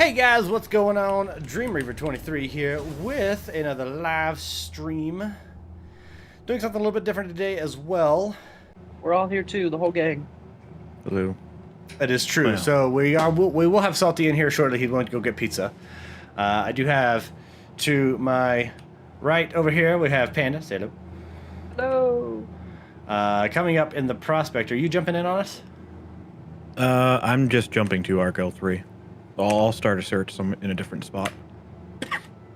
Hey guys, what's going on? Dream Reaver 23 here with another live stream. Doing something a little bit different today as well. We're all here too, the whole gang. Hello. It is true. Wow. So we will have Salty in here shortly. He's going to go get pizza. I do have to my right over here. We have Panda. Say hello. Hello. Coming up in the Prospect. Are you jumping in on us? I'm just jumping to Arc L3. I'll start a search in a different spot.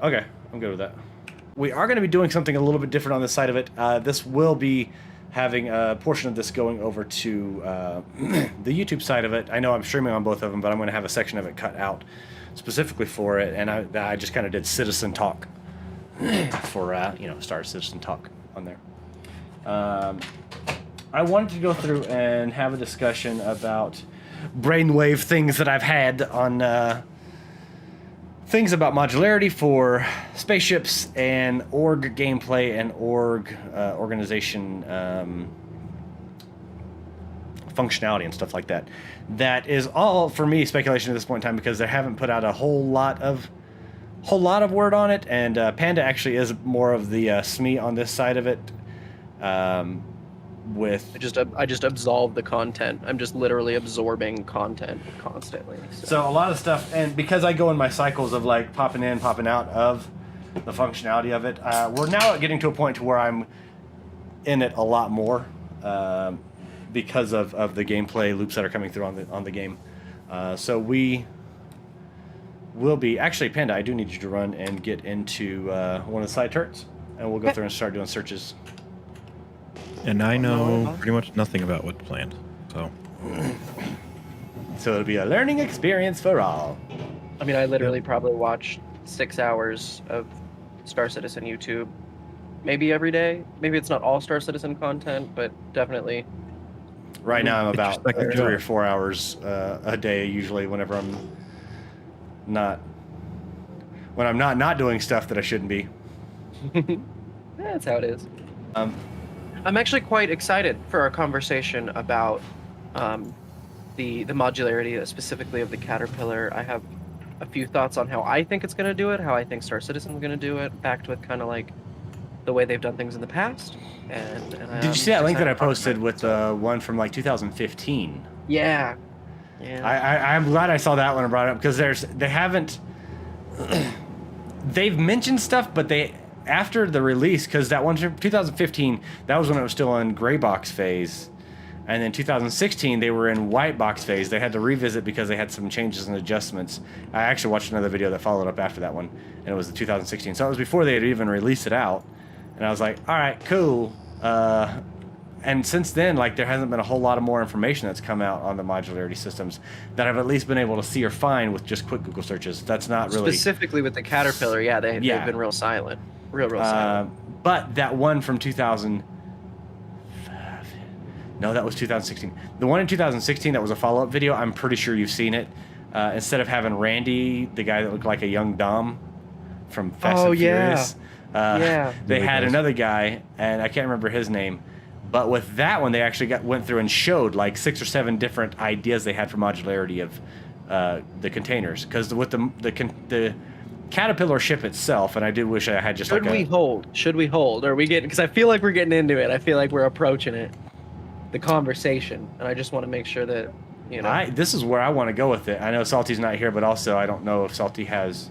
Okay, I'm good with that. We are going to be doing something a little bit different on this side of it. This will be having a portion of this going over to the YouTube side of it. I know I'm streaming on both of them, but I'm going to have a section of it cut out specifically for it, and I just kind of did citizen talk for start citizen talk on there. I wanted to go through and have a discussion about brainwave things that I've had on things about modularity for spaceships and org gameplay and org organization functionality and stuff like that. That is all for me speculation at this point in time because they haven't put out a whole lot of word on it, and Panda actually is more of the SME on this side of it. I just absolve the content. I'm just literally absorbing content constantly. So a lot of stuff, and because I go in my cycles of like popping in, popping out of the functionality of it, we're now getting to a point to where I'm in it a lot more because of the gameplay loops that are coming through on the game. So we will be actually, Panda, I do need you to run and get into one of the side turrets, and we'll go through and start doing searches. And I know pretty much nothing about what's planned, so. So it'll be a learning experience for all. I mean, I literally probably watch 6 hours of Star Citizen YouTube, maybe every day. Maybe it's not all Star Citizen content, but definitely. Right now I'm about like 3 or 4 hours a day, usually whenever I'm not doing stuff that I shouldn't be. That's how it is. I'm actually quite excited for our conversation about the modularity, specifically of the Caterpillar. I have a few thoughts on how I think it's going to do it, how I think Star Citizen is going to do it, backed with kind of like the way they've done things in the past. And did you see that link that I posted with the one from like 2015? Yeah. I'm glad I saw that one and brought it up because they've mentioned stuff, but after the release, because that one 2015, that was when it was still in gray box phase, and then 2016 they were in white box phase. They had to revisit because they had some changes and adjustments. I actually watched another video that followed up after that one, and it was the 2016. So it was before they had even released it out, and I was like, all right, cool. And since then, like, there hasn't been a whole lot of more information that's come out on the modularity systems that I've at least been able to see or find with just quick Google searches. That's not really specifically with the Caterpillar. Yeah, they've been real silent. Real silent. But that one from 2000... No, that was 2016. The one in 2016 that was a follow-up video, I'm pretty sure you've seen it. Instead of having Randy, the guy that looked like a young Dom from Fast and Furious, they had another guy, and I can't remember his name. But with that one, they actually went through and showed like 6 or 7 different ideas they had for modularity of the containers. Because with the Caterpillar ship itself, and I did wish I had just Should we hold? Are we getting? Because I feel like we're getting into it. I feel like we're approaching it, the conversation, and I just want to make sure that this is where I want to go with it. I know Salty's not here, but also I don't know if Salty has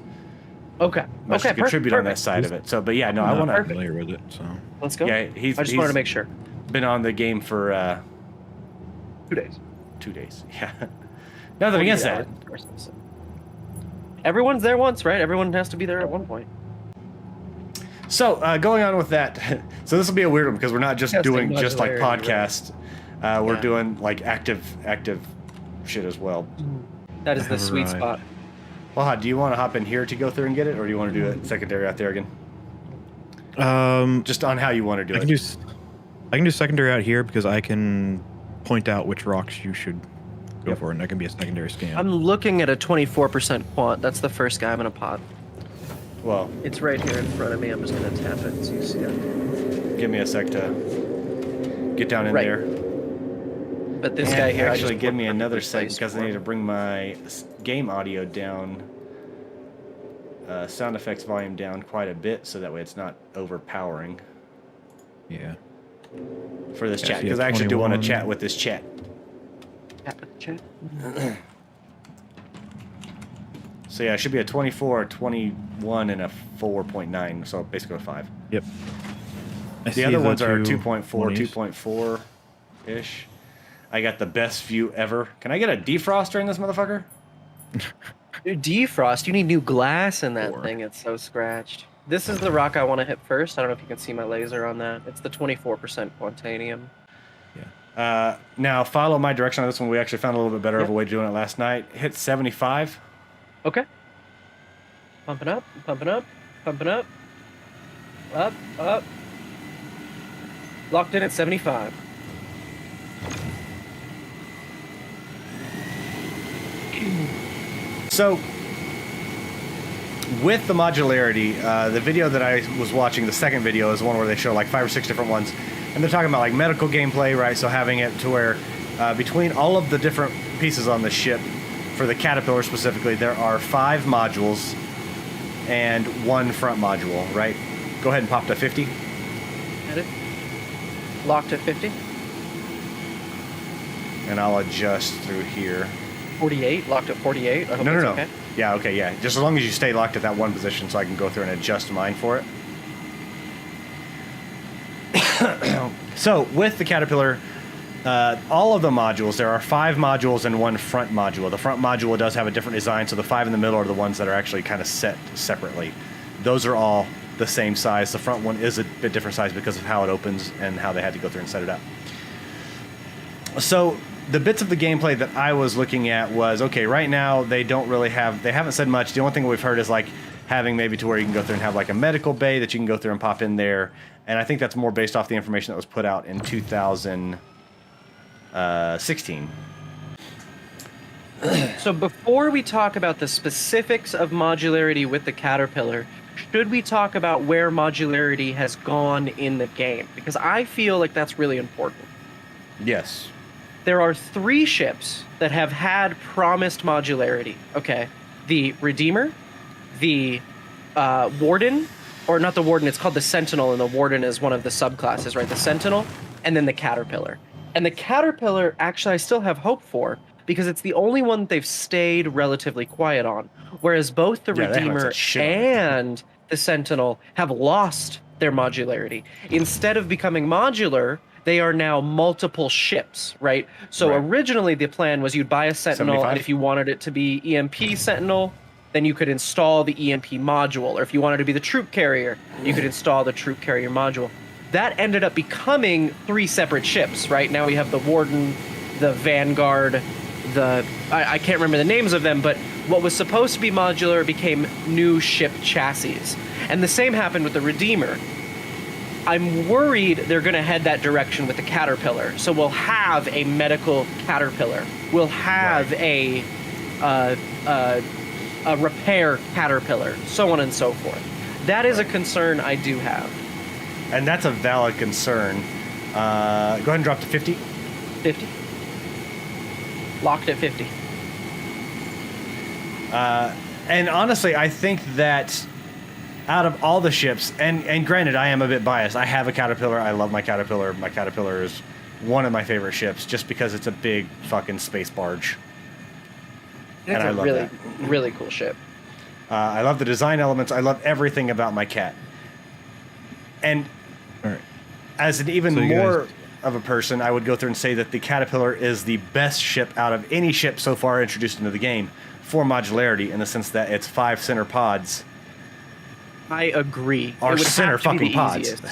much to contribute on that side of it. So, but yeah, no, I want to. Familiar with it, so let's go. Yeah, I just wanted to make sure. Been on the game for 2 days. 2 days. Yeah. Nothing against that. Everyone's there once, right? Everyone has to be there at one point. So going on with that, so this will be a weird one because we're not just doing just like podcast. We're doing like active shit as well. That is the sweet spot. Well, do you want to hop in here to go through and get it, or do you want to do it secondary out there again? Just on how you want to do it. I can do secondary out here because I can point out which rocks you should go for, and that can be a secondary scan. I'm looking at a 24% quant. That's the first guy I'm gonna pot. Well, it's right here in front of me. I'm just gonna tap it so you see it. Give me a sec to get down in there. But this guy here, actually give me another sec because I need to bring my game audio down sound effects volume down quite a bit so that way it's not overpowering Yeah. for this Yeah, chat, so you because have I actually do want to 21. chat with this chat. Chat. So yeah, it should be a 24, a 21, and a 4.9, so basically a 5. Yep. I The see other ones are 2.4, 2.4, 2.4-ish. I got the best view ever. Can I get a defroster in this motherfucker? Dude, defrost, you need new glass in that 4. thing. It's so scratched. This is the rock I want to hit first. I don't know if you can see my laser on that. It's the 24% quantanium. Yeah. Now, follow my direction on this one. We actually found a little bit better of a way of doing it last night. Hit 75. Okay. Pumping up, pumping up, pumping up. Up, up. Locked in at 75. So, with the modularity, the video that I was watching, the second video, is one where they show like 5 or 6 different ones. And they're talking about like medical gameplay, right? So having it to where between all of the different pieces on the ship, for the Caterpillar specifically, there are 5 modules and 1 front module, right? Go ahead and pop to 50. Hit it. Locked at 50. And I'll adjust through here. 48. Locked at 48. I hope No. that's okay. Yeah, okay, yeah. Just as long as you stay locked at that one position so I can go through and adjust mine for it. So, with the Caterpillar, all of the modules, there are 5 modules and 1 front module. The front module does have a different design, so the 5 in the middle are the ones that are actually kind of set separately. Those are all the same size. The front one is a bit different size because of how it opens and how they had to go through and set it up. So, the bits of the gameplay that I was looking at was, okay, right now they haven't said much. The only thing we've heard is like having maybe to where you can go through and have like a medical bay that you can go through and pop in there. And I think that's more based off the information that was put out in 2016. So before we talk about the specifics of modularity with the Caterpillar, should we talk about where modularity has gone in the game? Because I feel like that's really important. Yes. There are 3 ships that have had promised modularity. Okay. The Redeemer, the Warden, or not the Warden, it's called the Sentinel, and the Warden is one of the subclasses, right? The Sentinel, and then the Caterpillar. And the Caterpillar, actually, I still have hope for, because it's the only one that they've stayed relatively quiet on. Whereas both the Yeah, they haven't Redeemer said shit on it. and the Sentinel have lost their modularity. Instead of becoming modular, they are now multiple ships, right? So Right. originally the plan was you'd buy a Sentinel, 75? and if you wanted it to be EMP Sentinel, then you could install the EMP module. Or if you wanted to be the troop carrier, you could install the troop carrier module. That ended up becoming 3 separate ships, right? Now we have the Warden, the Vanguard, I can't remember the names of them, but what was supposed to be modular became new ship chassis. And the same happened with the Redeemer. I'm worried they're going to head that direction with the Caterpillar. So we'll have a medical Caterpillar. We'll have a repair Caterpillar, so on and so forth. That is a concern I do have. And that's a valid concern. Go ahead and drop to 50. 50. Locked at 50. And honestly, I think that out of all the ships, and granted, I am a bit biased. I have a Caterpillar. I love my Caterpillar. My Caterpillar is one of my favorite ships just because it's a big fucking space barge. It's I a love really, that. really cool ship. I love the design elements. I love everything about my cat. And All right. as an even So you more guys- of a person, I would go through and say that the Caterpillar is the best ship out of any ship so far introduced into the game for modularity, in the sense that it's 5 center pods. I agree. Our It would center have to be fucking the pods. easiest.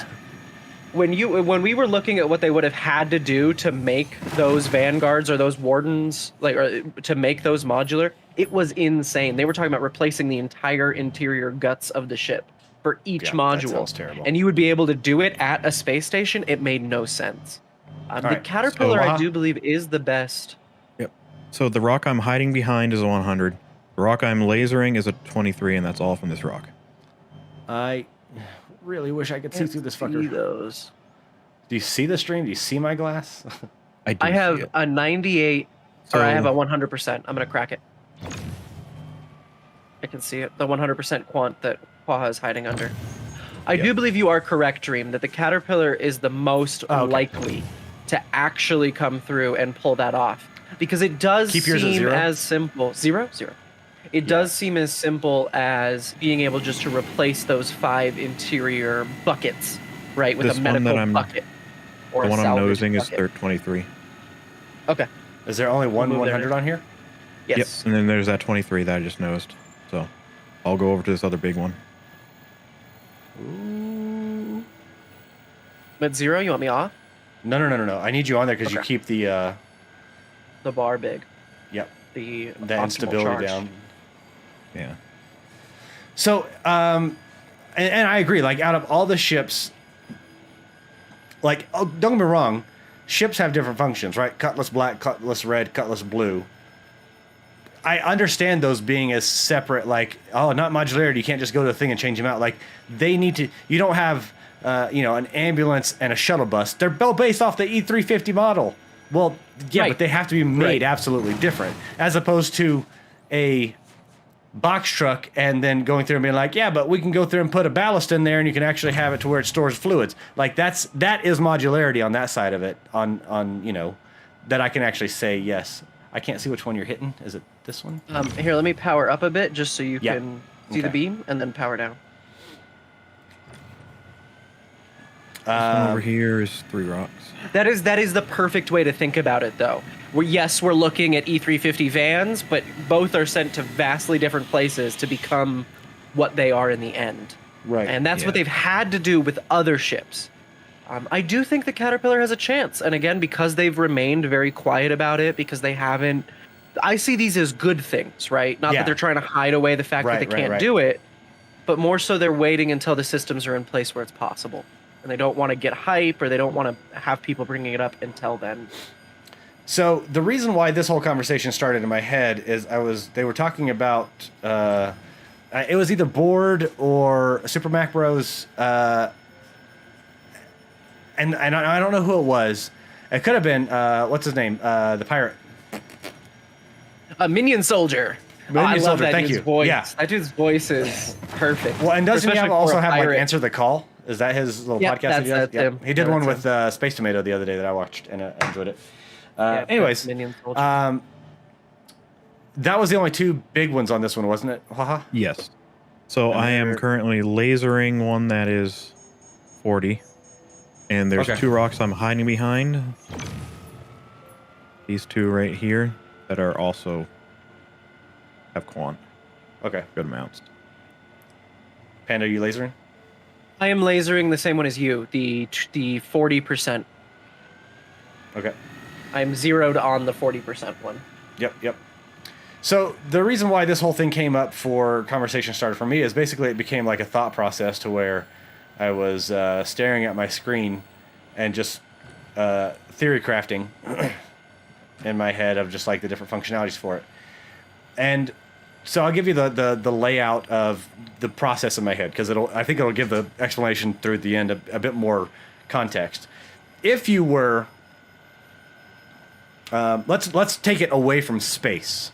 When we were looking at what they would have had to do to make those Vanguards or those Wardens, or to make those modular, it was insane. They were talking about replacing the entire interior guts of the ship for each Yeah, that module. sounds terrible. And you would be able to do it at a space station. It made no sense. The right, Caterpillar, so, I do believe, is the best. Yep. So the rock I'm hiding behind is a 100. The rock I'm lasering is a 23, and that's all from this rock. I really wish I could see through this See fucker. those. Do you see the stream? Do you see my glass? Do I see have it. a 98, or I So- have a 100%. I'm gonna crack it. I can see it. The 100% quant that Quaha is hiding under. I Yep. do believe you are correct, Dream, that the Caterpillar is the most Oh, okay. likely to actually come through and pull that off. Because it does Keep yours at seem 0? as simple. 0? 0. It does seem as simple as being able just to replace those 5 interior buckets, right, with This a one that medical I'm- bucket. Or The a one I'm salvage nosing is bucket. 23. Okay. Is there only one move there. 100 on here? Yes. Yep. And then there's that 23 that I just nosed. So I'll go over to this other big one. Ooh. But 0, you want me off? No. I need you on there because you Okay. keep the The bar big. yep, The the optimal instability charge. down. Yeah. So, and I agree. Like, out of all the ships, like, oh, don't get me wrong, ships have different functions, right? Cutlass black, cutlass red, cutlass blue. I understand those being as separate. Like, oh, not modularity. You can't just go to the thing and change them out. Like, they need to. You don't have, an ambulance and a shuttle bus. They're both based off the E350 model. Well, yeah, Right. but they have to be made Right. absolutely different, as opposed to a box truck and then going through and being like, yeah, but we can go through and put a ballast in there and you can actually have it to where it stores fluids. Like that is modularity on that side of it, on that I can actually say yes. I can't see which one you're hitting. Is it this one? Here, let me power up a bit just so you Yep. can see the Okay. beam, and then power down. This one over here is 3 rocks. That is the perfect way to think about it, though. We're looking at E350 vans, but both are sent to vastly different places to become what they are in the end. Right. And that's what Yeah. they've had to do with other ships. I do think the Caterpillar has a chance, and again, because they've remained very quiet about it, because they haven't. I see these as good things, right? Not Yeah. that they're trying to hide away the fact Right, that they right, can't right. do it, but more so they're waiting until the systems are in place where it's possible, and they don't want to get hype, or they don't want to have people bringing it up until then. So the reason why this whole conversation started in my head is they were talking about it was either Board or Super Mac Bros. And I don't know who it was. It could have been what's his name, the pirate. A Minion Soldier. Minion I love Soldier, that thank dude's you. voice. Yeah. That dude's voice is perfect. Well, and doesn't he Especially also for a have like pirate. Answer the Call? Is that his little Yep, podcast that he does? that's him. He did Yeah, one that's with Space Tomato the other day that I watched and I enjoyed it. Yeah, Anyways, Minion Soldier. that was the only 2 big ones on this one, wasn't it? Haha. Yes. So I am there- currently lasering one that is 40. And there's Okay. 2 rocks I'm hiding behind. These 2 right here that are also have quant. Okay. Good amounts. Panda, are you lasering? I am lasering the same one as you, the 40%. Okay. I'm zeroed on the 40% one. Yep. So the reason why this whole thing came up for conversation started for me is basically it became like a thought process to where I was staring at my screen and just theory crafting in my head of just like the different functionalities for it. And so I'll give you the layout of the process in my head because I think it'll give the explanation through the end a bit more context. If you were let's take it away from space.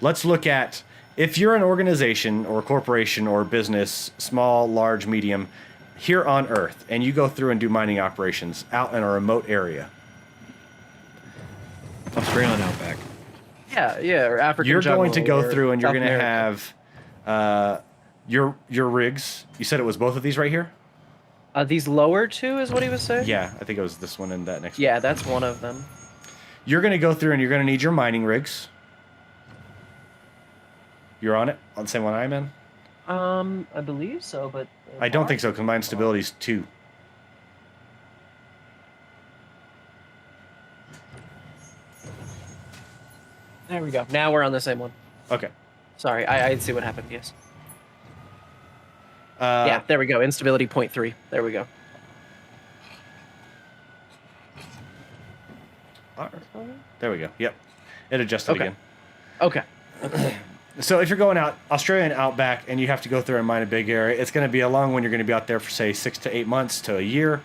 Let's look at if you're an organization or a corporation or a business, small, large, medium, here on Earth, and you go through and do mining operations out in a remote area. Australian outback. Yeah, or African You're going to jungle go or through and you're South going to America. have your rigs. You said it was both of these right here? These lower 2 is what he was saying? Yeah, I think it was this one and that next one. Yeah, that's one of them. You're going to go through and you're going to need your mining rigs. You're on it? On the same one I'm in? I believe so, but I don't think so, because mine stability's 2. There we go. Now we're on the same one. Okay. Sorry, I see what happened. Yes. Yeah, there we go. Instability 0.3. There we go. There we go. Yep. It adjusted Okay. again. Okay. So if you're going out Australian outback and you have to go through and mine a big area, it's going to be a long one. You're going to be out there for say 6 to 8 months to a year.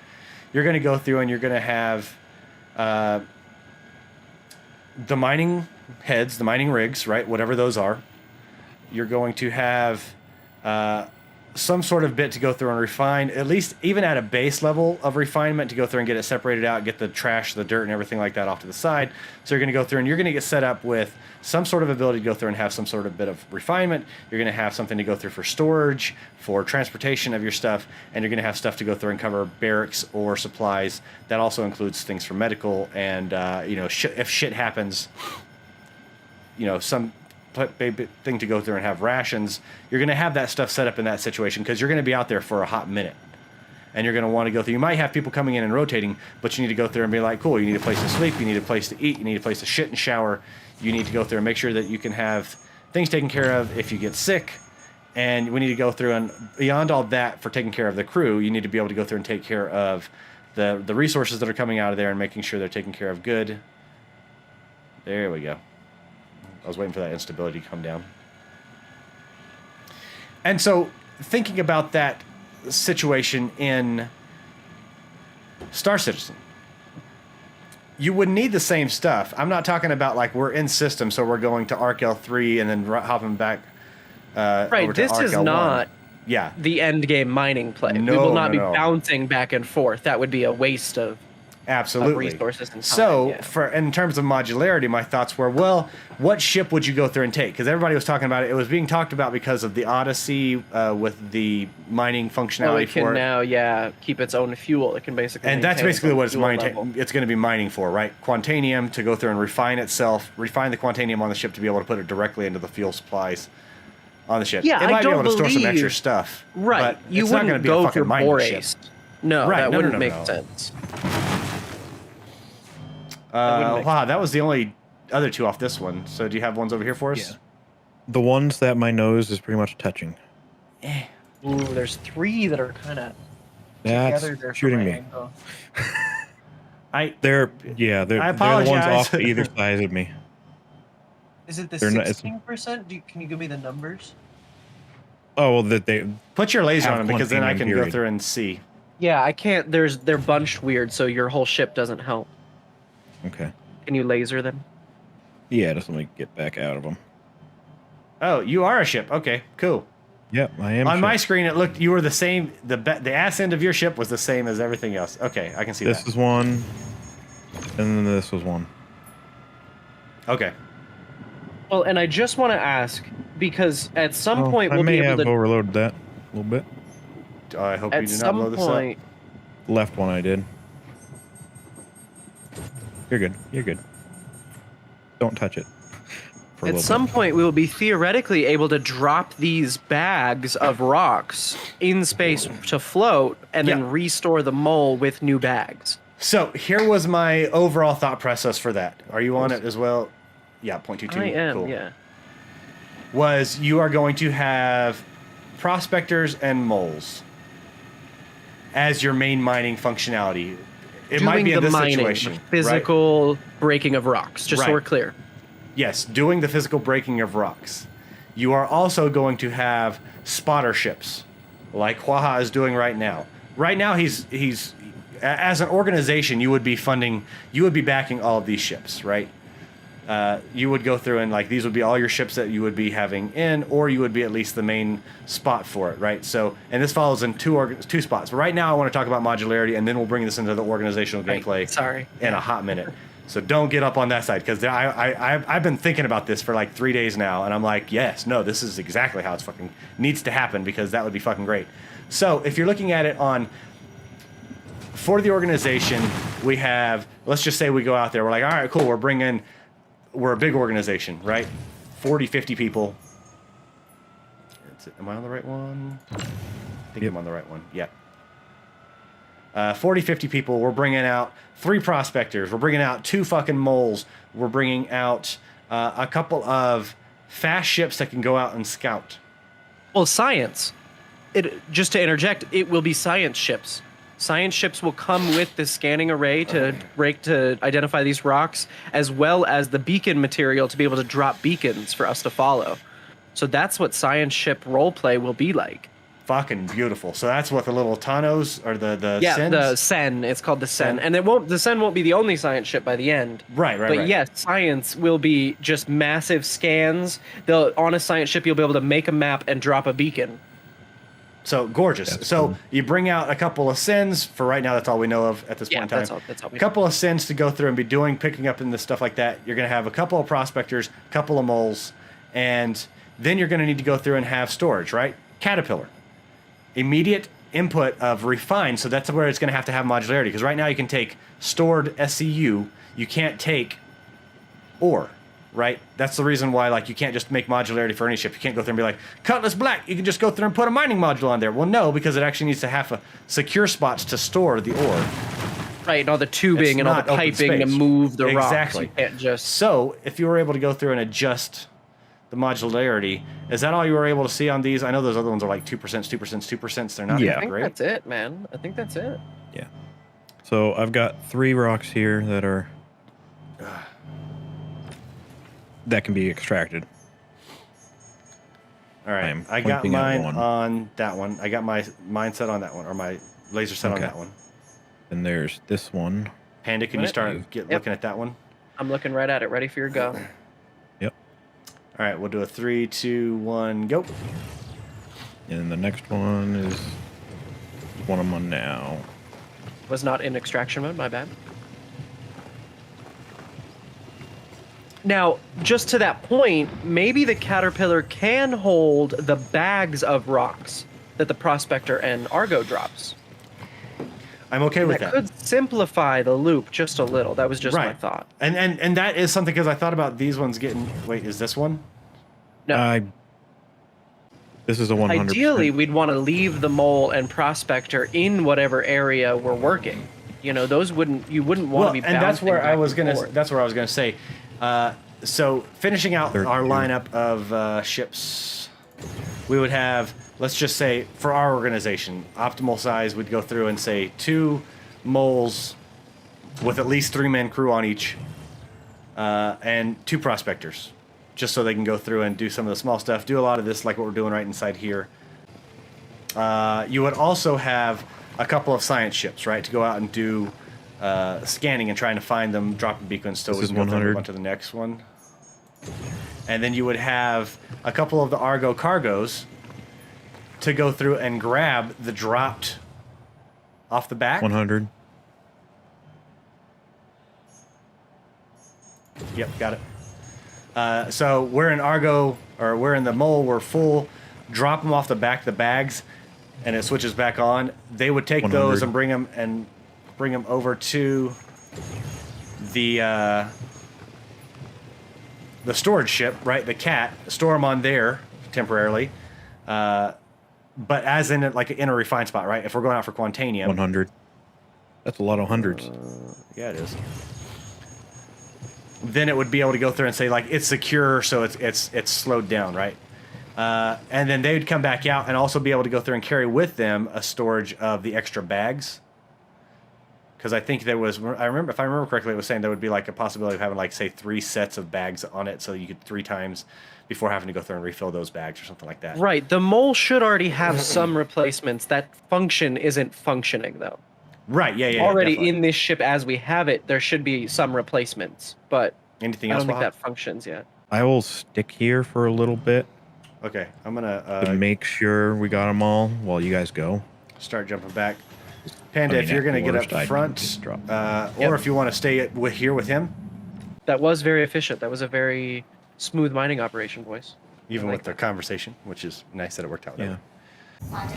You're going to go through and you're going to have the mining heads, the mining rigs, right? Whatever those are. You're going to have some sort of bit to go through and refine, at least even at a base level of refinement, to go through and get it separated out, get the trash, the dirt, and everything like that off to the side. So you're going to go through and you're going to get set up with some sort of ability to go through and have some sort of bit of refinement. You're going to have something to go through for storage, for transportation of your stuff, and you're going to have stuff to go through and cover barracks or supplies. That also includes things for medical and, if shit happens, some thing to go through and have rations. You're going to have that stuff set up in that situation because you're going to be out there for a hot minute. And you're going to want to go through. You might have people coming in and rotating, but you need to go through and be like, cool, you need a place to sleep, you need a place to eat, you need a place to shit and shower. You need to go through and make sure that you can have things taken care of if you get sick. And we need to go through, and beyond all that, for taking care of the crew, you need to be able to go through and take care of the resources that are coming out of there and making sure they're taken care of good. There we go. I was waiting for that instability to come down. And so, thinking about that situation in Star Citizen, you would need the same stuff. I'm not talking about like we're in system, so we're going to Arc L3 and then hopping back right, over to this Arc is L1. not Yeah. the end game mining play. No, we will not be no. bouncing back and forth. That would be a waste of Absolutely. resources and time. So, yeah. in terms of modularity, my thoughts were, well, what ship would you go through and take? Because everybody was talking about it. It was being talked about because of the Odyssey with the mining functionality it can for it. now, keep its own fuel. It can basically And that's maintain its basically own what it's fuel level. it's going to be mining for, right? Quantanium to go through and refine itself, refine the quantanium on the ship to be able to put it directly into the fuel supplies on the ship. Yeah, it might I be able don't to store some believe- extra stuff. Right, But you it's not wouldn't going to be a go fucking for mining ship. Borace. No, Right, that no, wouldn't no, make no. sense. Wow, that was the only other two off this one. So do you have ones over here for us? Yeah. The ones that my nose is pretty much touching. Ooh, there's 3 that are kind of That's together there. shooting me. They're I the ones apologize. off to either side of me. Is it the They're not- 16%? Can you give me the numbers? Oh well, that they Put your laser Have on them because then I quantanium, can go period. through and see. Yeah, I can't. They're bunched weird, so your whole ship doesn't help. okay. Can you laser them? Yeah, just let me get back out of them. Oh, you are a ship. Okay, cool. Yep, I am. On my shit. screen, it looked you were the same. The ass end of your ship was the same as everything else. Okay, I can see This that. is one, and then this was one. Okay. Well, and I just want to ask because at some Well, point I we'll may be able have to. overloaded that a little bit. I hope you At do not some blow this point, Left one I did. You're good. You're good. Don't touch it. For a at little some bit. point we will be theoretically able to drop these bags of rocks in space to float, and Yeah. then restore the mole with new bags. up. So here was my overall thought process for that. Are you on it as well? Yeah, 0.22. I am, Cool. yeah. Was you are going to have prospectors and moles as your main mining functionality. It might be in this mining, situation. the right? physical breaking of rocks, just so Right. we're clear. Yes, doing the physical breaking of rocks. You are also going to have spotter ships, like Huaha is doing right now. Right now, he's as an organization, you would be backing all of these ships, right? You would go through and like these would be all your ships that you would be having in, or you would be at least the main spot for it, right? So, and this follows in two spots. But right now, I want to talk about modularity, and then we'll bring this into the organizational Right, gameplay. sorry. In a hot minute. So don't get up on that side because I've been thinking about this for like 3 days now, and I'm like, yes, no, this is exactly how it's fucking needs to happen because that would be fucking great. So if you're looking at it for the organization, we have, let's just say we go out there, we're like, all right, cool, we're a big organization, right? 40, 50 people. Am I on the right one? I think Yep. I'm on the right one. Yeah. 40, 50 people. We're bringing out 3 prospectors. We're bringing out 2 fucking moles. We're bringing out a couple of fast ships that can go out and scout. Well, science. Just to interject, it will be science ships. Science ships will come with the scanning array to identify these rocks, as well as the beacon material to be able to drop beacons for us to follow. So that's what science ship roleplay will be like. fucking beautiful. So that's what the little Tanos or the Yeah, Sens? the Sen. It's called the Sen, Sen. and the Sen won't be the only science ship by the end. Right. But yes, science will be just massive scans. On a science ship, you'll be able to make a map and drop a beacon. So gorgeous. That's So cool. you bring out a couple of Sens. For right now, that's all we know of at this point in time. That's all. A couple of Sens to go through and be picking up in this stuff like that. You're going to have a couple of prospectors, a couple of moles, and then you're going to need to go through and have storage, right? Caterpillar. Immediate input of refined, so that's where it's going to have modularity, because right now you can take stored SCU, you can't take ore, right? That's the reason why, like, you can't just make modularity for any ship. You can't go through and be like, Cutlass Black, you can just go through and put a mining module on there. Well, no, because it actually needs to have a secure spots to store the ore. Right, and all the tubing It's and all the not open piping to space. move the rocks. Exactly. You can't just... So, if you were able to go through and adjust the modularity, is that all you were able to see on these? I know those other ones are like 2%, 2%, 2%. They're not Yeah. I that think great. that's it, man. I think that's it. Yeah. So I've got 3 rocks here that are that can be extracted. All right, I'm I got pointing at mine one. on that one. I got my mine set on that one, or my laser set on Okay. that one. And there's this one. Panda, can you Right. start Yep. looking at that one? I'm looking right at it, ready for your go. Yep. All right, we'll do a 3, 2, 1, go. And the next one is one I'm on now. Was not in extraction mode, my bad. Now, just to that point, maybe the Caterpillar can hold the bags of rocks that the Prospector and Argo drops. I'm okay with that. Could simplify the loop just a little. That was just my thought. And that is something, because I thought about these ones getting. Wait, is this one? No. This is a 100%. Ideally, we'd want to leave the Mole and Prospector in whatever area we're working. You know, those you wouldn't want to be. And that's bouncing where back I was and gonna. forth. That's where I was gonna say. So finishing out our 32. lineup of ships, we would have. Let's just say for our organization, optimal size, we'd go through and say 2 moles with at least 3-man crew on each, and 2 prospectors, just so they can go through and do some of the small stuff. Do a lot of this like what we're doing right inside here. You would also have a couple of science ships, right, to go out and do scanning and trying to find them, dropping beacons, so This we is can go through and 100. move on to the next one. And then you would have a couple of the Argo cargos to go through and grab the dropped off the back. 100. Yep, got it. So we're in Argo, or we're in the Mole, we're full. Drop them off the back, the bags, and it switches back on. They would take 100. those and bring them over to the storage ship, right? The Cat. Store them on there temporarily, but as in like in a refined spot, right? If we're going out for Quantanium, 100. That's a lot of hundreds. yeah, it is. Then it would be able to go through and say like it's secure, so it's slowed down, right? And then they would come back out and also be able to go through and carry with them a storage of the extra bags. Because I think there was, if I remember correctly, it was saying there would be like a possibility of having like say 3 sets of bags on it, so you could 3 times before having to go through and refill those bags or something like that. Right. The Mole should already have some replacements. That function isn't functioning though. Right. Yeah. Already definitely. in this ship as we have it, there should be some replacements, but Anything I else? don't think Bob? that functions yet. I will stick here for a little bit Okay, I'm gonna to make sure we got them all while you guys go. start jumping back. Panda, I mean, if you're at gonna get worst, up I'd front, just drop. or if you want to stay here with him, That was very efficient. That was a very smooth mining operation, boys. even I like with the conversation, which is nice that it worked out. Yeah.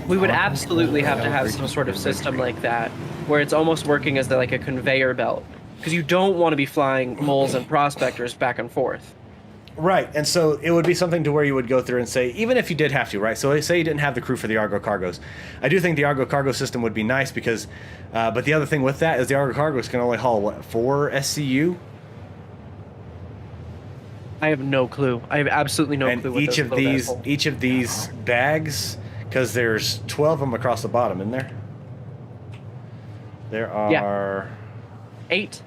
We would absolutely have to have some sort of system like that, where it's almost working as like a conveyor belt, because you don't want to be flying moles and prospectors back and forth. Right, and so it would be something to where you would go through and say, even if you did have to, right? So say you didn't have the crew for the Argo cargos. I do think the Argo cargo system would be nice because, but the other thing with that is the Argo cargos can only haul, what, 4 SCU? I have no clue. I have absolutely no And clue. What each those of little guys these, hold. each of these bags, because there's 12 of them across the bottom, isn't there? There are... 8.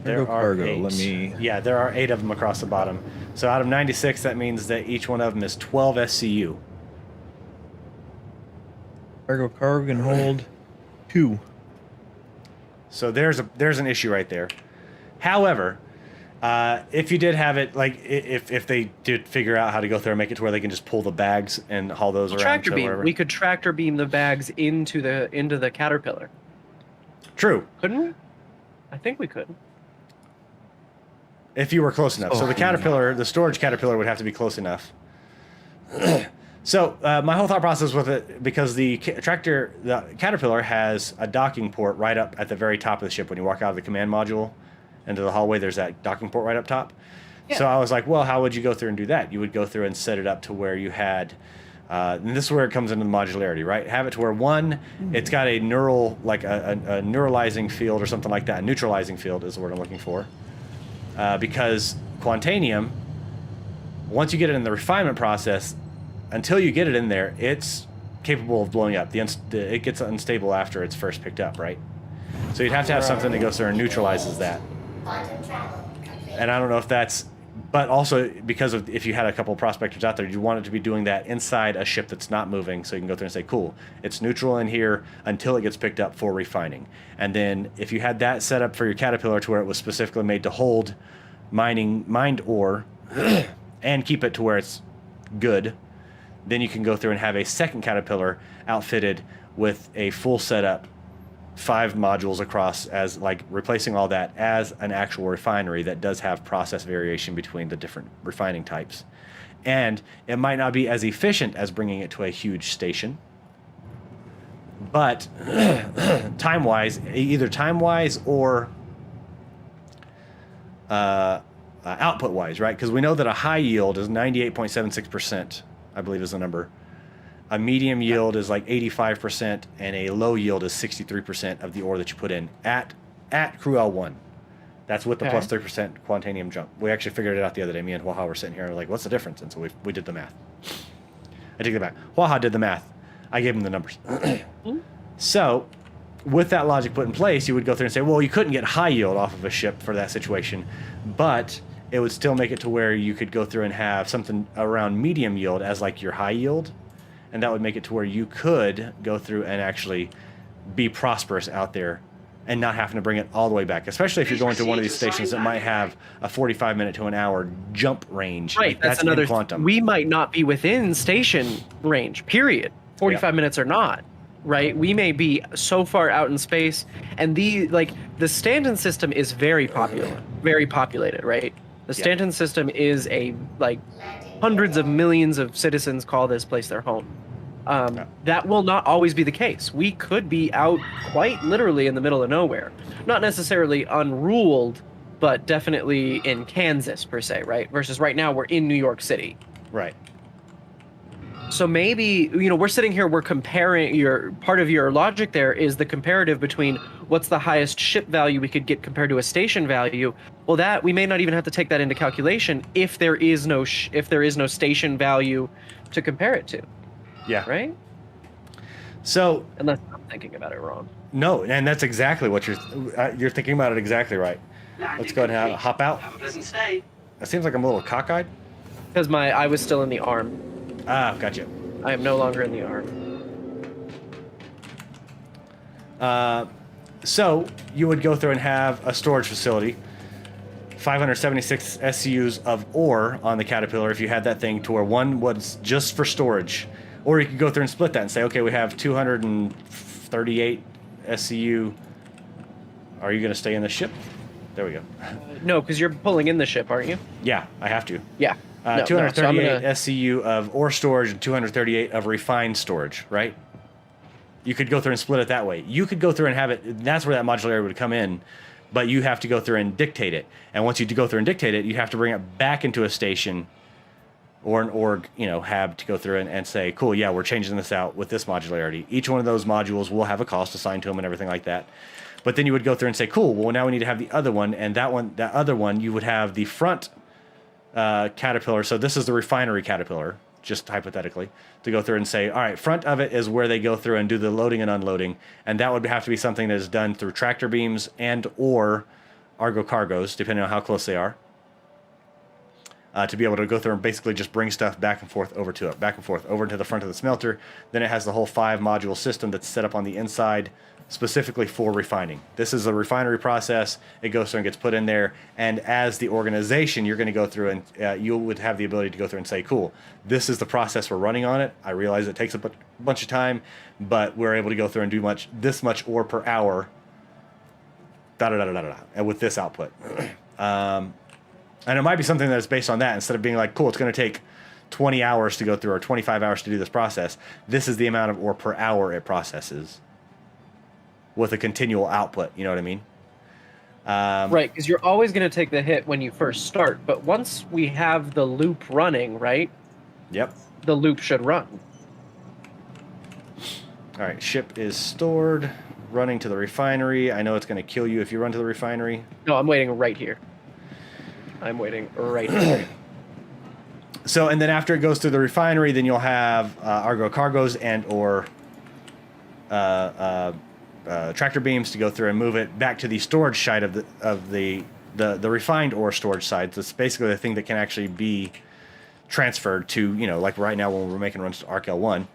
There Argo are cargo, 8. let me- Yeah, there are 8 of them across the bottom. So out of 96, that means that each one of them is 12 SCU. Cargo can hold 2. So there's an issue right there. However, if you did have it, like if they did figure out how to go through and make it to where they can just pull the bags and haul those around Tractor to beam. wherever. We could tractor beam the bags into the caterpillar. True, Couldn't we? I think we could. if you were close enough. So the caterpillar, the storage caterpillar, would have to be close enough. So my whole thought process with it, because the caterpillar has a docking port right up at the very top of the ship. When you walk out of the command module into the hallway, there's that docking port right up top. Yeah. So I was like, well, how would you go through and do that? You would go through and set it up to where you had, and this is where it comes into the modularity, right? Have it to where one, it's got a neural, like a neuralizing field or something like that. A neutralizing field is the word I'm looking for. Because Quantanium, once you get it in the refinement process, until you get it in there, it's capable of blowing up. It gets unstable after it's first picked up, right? So you'd have to have something that goes through and neutralizes that. And I don't know if that's, but also because of if you had a couple of prospectors out there, you want it to be doing that inside a ship that's not moving, so you can go through and say, cool, it's neutral in here until it gets picked up for refining. And then if you had that set up for your caterpillar to where it was specifically made to hold mined ore and keep it to where it's good, then you can go through and have a second caterpillar outfitted with a full setup, 5 modules across, as like replacing all that as an actual refinery that does have process variation between the different refining types. And it might not be as efficient as bringing it to a huge station, but time-wise, either time-wise or output-wise, right? Because we know that a high yield is 98.76%, I believe is the number. A medium yield is like 85%, and a low yield is 63% of the ore that you put in at Crew L1. That's with the plus 3% Quantanium jump. We actually figured it out the other day. Me and Waha were sitting here and we're like, what's the difference? And so we did the math. I take it back. Waha did the math. I gave him the numbers. So with that logic put in place, you would go through and say, well, you couldn't get high yield off of a ship for that situation, but it would still make it to where you could go through and have something around medium yield as like your high yield. And that would make it to where you could go through and actually be prosperous out there and not having to bring it all the way back, especially if you're going to one of these stations that might have a 45-minute to an hour jump range. Right, Like, that's another. in quantum. We might not be within station range. Period. 45 minutes or not. Right, we may be so far out in space, and the Stanton system is very popular, very populated. Right, the Stanton system is hundreds of millions of citizens call this place their home. That will not always be the case. We could be out quite literally in the middle of nowhere. Not necessarily unruled, but definitely in Kansas, per se, right? Versus right now, we're in New York City. Right. So maybe, we're sitting here, we're comparing, part of your logic there is the comparative between what's the highest ship value we could get compared to a station value. Well, that we may not even have to take that into calculation if there is no station value to compare it to. Yeah. Right? So Unless I'm thinking about it wrong. no, and that's exactly what you're thinking about it exactly right. Let's go ahead and hop out. Have a pleasant stay. It seems like I'm a little cockeyed. Because I was still in the arm. Ah, gotcha. I am no longer in the arm. So you would go through and have a storage facility, 576 SCUs of ore on the Caterpillar if you had that thing to where one was just for storage. Or you could go through and split that and say, okay, we have 238 SCU. Are you going to stay in the ship? There we go. No, because you're pulling in the ship, aren't you? Yeah, I have to. Yeah. No, 238 so SCU of ore storage and 238 of refined storage, right? You could go through and split it that way. You could go through and have it, that's where that modularity would come in, but you have to go through and dictate it. And once you go through and dictate it, you have to bring it back into a station or an org, hab to go through and say, cool, yeah, we're changing this out with this modularity. Each one of those modules will have a cost assigned to them and everything like that. But then you would go through and say, cool, well, now we need to have the other one, and that other one, you would have the front Caterpillar. So this is the refinery Caterpillar, just hypothetically, to go through and say, all right, front of it is where they go through and do the loading and unloading, and that would have to be something that is done through tractor beams and or Argo cargos, depending on how close they are. to be able to go through and basically just bring stuff back and forth over to it, back and forth over to the front of the smelter. Then it has the whole 5-module system that's set up on the inside specifically for refining. This is a refinery process. It goes through and gets put in there. And as the organization, you're going to go through and you would have the ability to go through and say, cool, this is the process we're running on it. I realize it takes a bunch of time, but we're able to go through and do this much ore per hour, and with this output. And it might be something that's based on that. Instead of being like, cool, it's going to take 20 hours to go through or 25 hours to do this process. This is the amount of ore per hour it processes with a continual output. You know what I mean? Right, because you're always going to take the hit when you first start. But once we have the loop running, right? Yep. The loop should run. All right, ship is stored, running to the refinery. I know it's going to kill you if you run to the refinery. No, I'm waiting right here. I'm waiting right here. So, and then after it goes through the refinery, then you'll have Argo cargoes and or tractor beams to go through and move it back to the storage side of the refined ore storage side. That's basically the thing that can actually be transferred to, you know, like right now when we're making runs to ArcL1.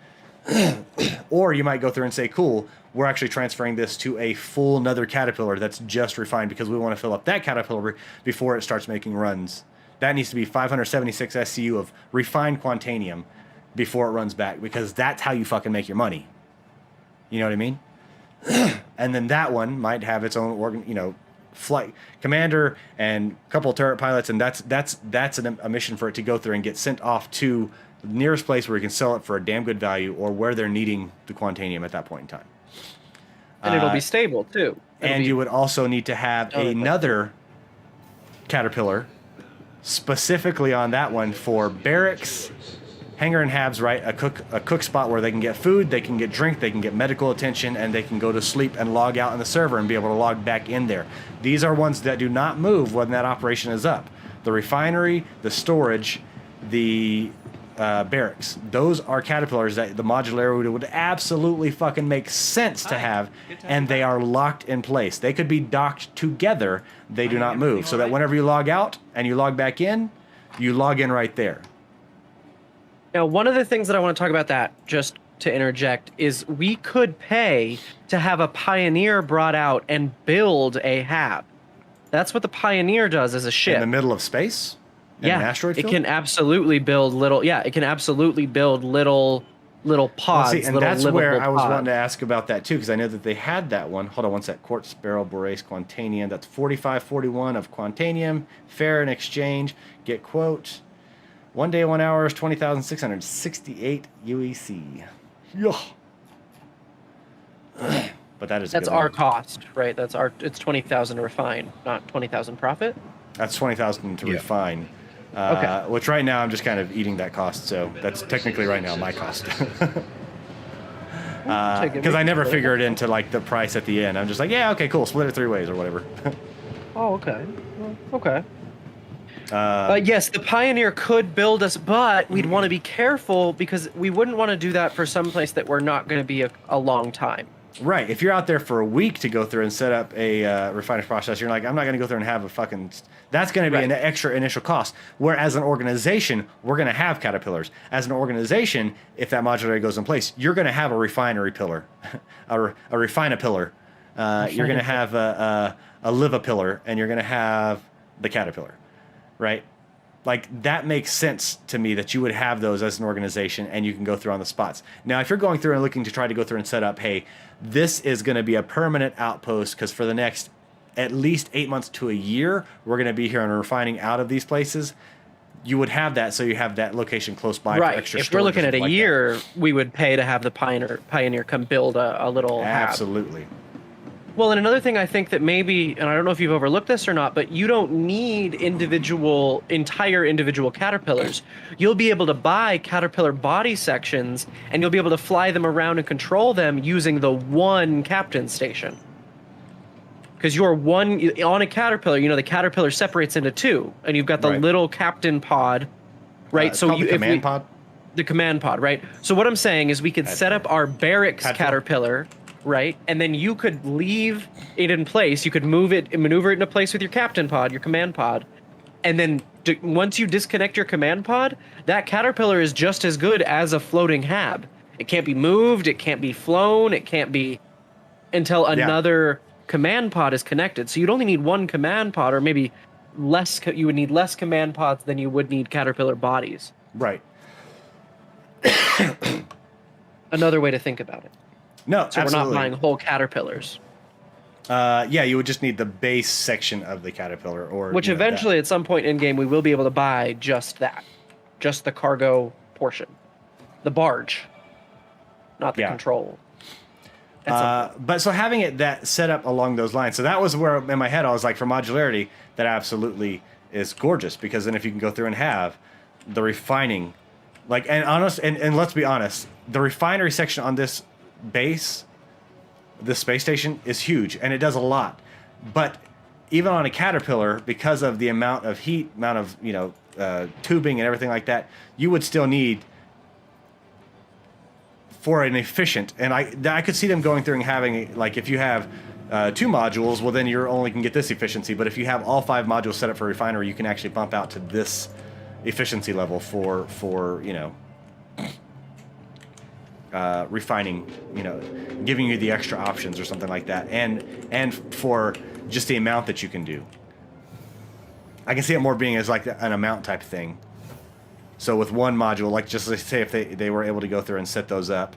Or you might go through and say, cool, we're actually transferring this to a full another caterpillar that's just refined because we want to fill up that caterpillar before it starts making runs. That needs to be 576 SCU of refined Quantanium before it runs back, because that's how you fucking make your money. You know what I mean? And then that one might have its own organ, you know, flight commander and a couple of turret pilots, and that's a mission for it to go through and get sent off to the nearest place where you can sell it for a damn good value, or where they're needing the Quantanium at that point in time. And it'll be stable too. And you would also need to have another caterpillar specifically on that one for barracks, hangar and habs, right? A cook spot where they can get food, they can get drink, they can get medical attention, and they can go to sleep and log out in the server and be able to log back in there. These are ones that do not move when that operation is up. The refinery, the storage, the barracks. Those are caterpillars that the modularity would absolutely fucking make sense to have, and they are locked in place. They could be docked together. They do not move, so that whenever you log out and you log back in, you log in right there. Now, one of the things that I want to talk about that, just to interject, is we could pay to have a Pioneer brought out and build a hab. That's what the Pioneer does as a ship. In the middle of space? In an asteroid field? It can absolutely build little. Yeah, it can absolutely build little pods. Well, see, and that's where I was pods. wanting to ask about that too, because I know that they had that one. Hold on one sec. Quartz barrel borase Quantanium. That's 4541 of Quantanium. Fair in exchange. Get quote. 1 day, 1 hour is 20,668 UEC. Yeah. But that's our cost, right? It's 20,000 to refine, not 20,000 profit. That's 20,000 to refine. Okay. Which right now I'm just kind of eating that cost, so that's technically right now my cost. Because I never figure it into like the price at the end. I'm just like, yeah, okay, cool, split it 3 ways or whatever. Oh, okay. Well, okay. Yes, the Pioneer could build us, but we'd want to be careful because we wouldn't want to do that for some place that we're not going to be a long time. Right. If you're out there for a week to go through and set up a refiner's process, you're like, I'm not going to go through and have a fucking... That's going to be an extra initial cost. Whereas an organization, we're going to have caterpillars. As an organization, if that modularity goes in place, you're going to have a refinery pillar, a refiner pillar. You're going to have a liva pillar, and you're going to have the caterpillar, right? Like, that makes sense to me that you would have those as an organization, and you can go through on the spots. Now, if you're going through and looking to try to go through and set up, hey, this is going to be a permanent outpost because for the next at least 8 months to a year, we're going to be here and refining out of these places, you would have that, so you have that location close by for extra storage. If we're looking at a year, we would pay to have the Pioneer come build a little hab. Absolutely. Well, and another thing I think that maybe, and I don't know if you've overlooked this or not, but you don't need entire individual caterpillars. You'll be able to buy caterpillar body sections, and you'll be able to fly them around and control them using the one captain station. Because you're on a caterpillar, you know, the caterpillar separates into two, and you've got the little captain pod, right? So the command pod? The command pod, right? So what I'm saying is we could set up our barracks caterpillar, right? And then you could leave it in place. You could maneuver it into place with your captain pod, your command pod, And then once you disconnect your command pod, that caterpillar is just as good as a floating hab. It can't be moved, it can't be flown, it can't be until another command pod is connected. So you'd only need one command pod, or maybe less. You would need less command pods than you would need caterpillar bodies. Right. Another way to think about it. No, So absolutely. we're not buying whole caterpillars. Yeah, you would just need the base section of the caterpillar, or Which eventually, at some point in game, we will be able to buy just that, just the cargo portion, the barge, not the control. But so having it that set up along those lines, so that was where in my head I was like, for modularity, that absolutely is gorgeous, because then if you can go through and have the refining, like, and let's be honest, the refinery section on this base, this space station, is huge, and it does a lot. But even on a caterpillar, because of the amount of heat, amount of tubing and everything like that, you would still need, for an efficient, and I could see them going through and having, like, if you have 2 modules, well then you're only can get this efficiency. But if you have all 5 modules set up for refinery, you can actually bump out to this efficiency level for refining, giving you the extra options or something like that, and for just the amount that you can do. I can see it more being as like an amount type thing. So with one module, like, just let's say if they were able to go through and set those up.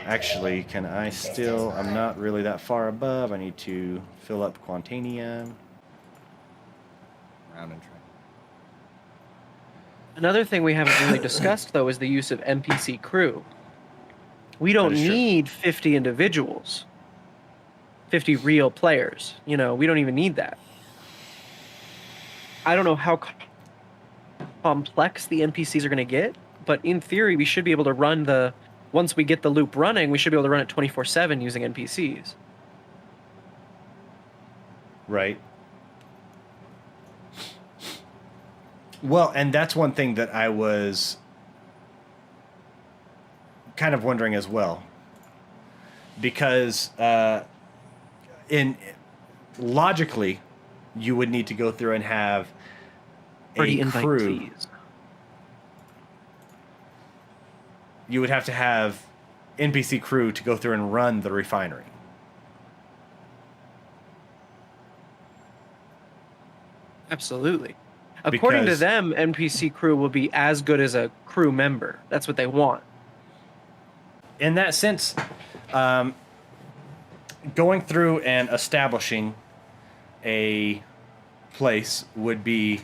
Actually, can I still? I'm not really that far above. I need to fill up Quantanium. Round and try. Another thing we haven't really discussed, though, is the use of NPC crew. We don't need 50 individuals, 50 real players. We don't even need that. I don't know how complex the NPCs are going to get, but in theory, we should be able to run once we get the loop running, we should be able to run it 24/7 using NPCs. Right. Well, and that's one thing that I was kind of wondering as well, because logically, you would need to go through and have a crew. Invitees. You would have to have NPC crew to go through and run the refinery. Absolutely. According to them, NPC crew will be as good as a crew member. That's what they want. In that sense, going through and establishing a place would be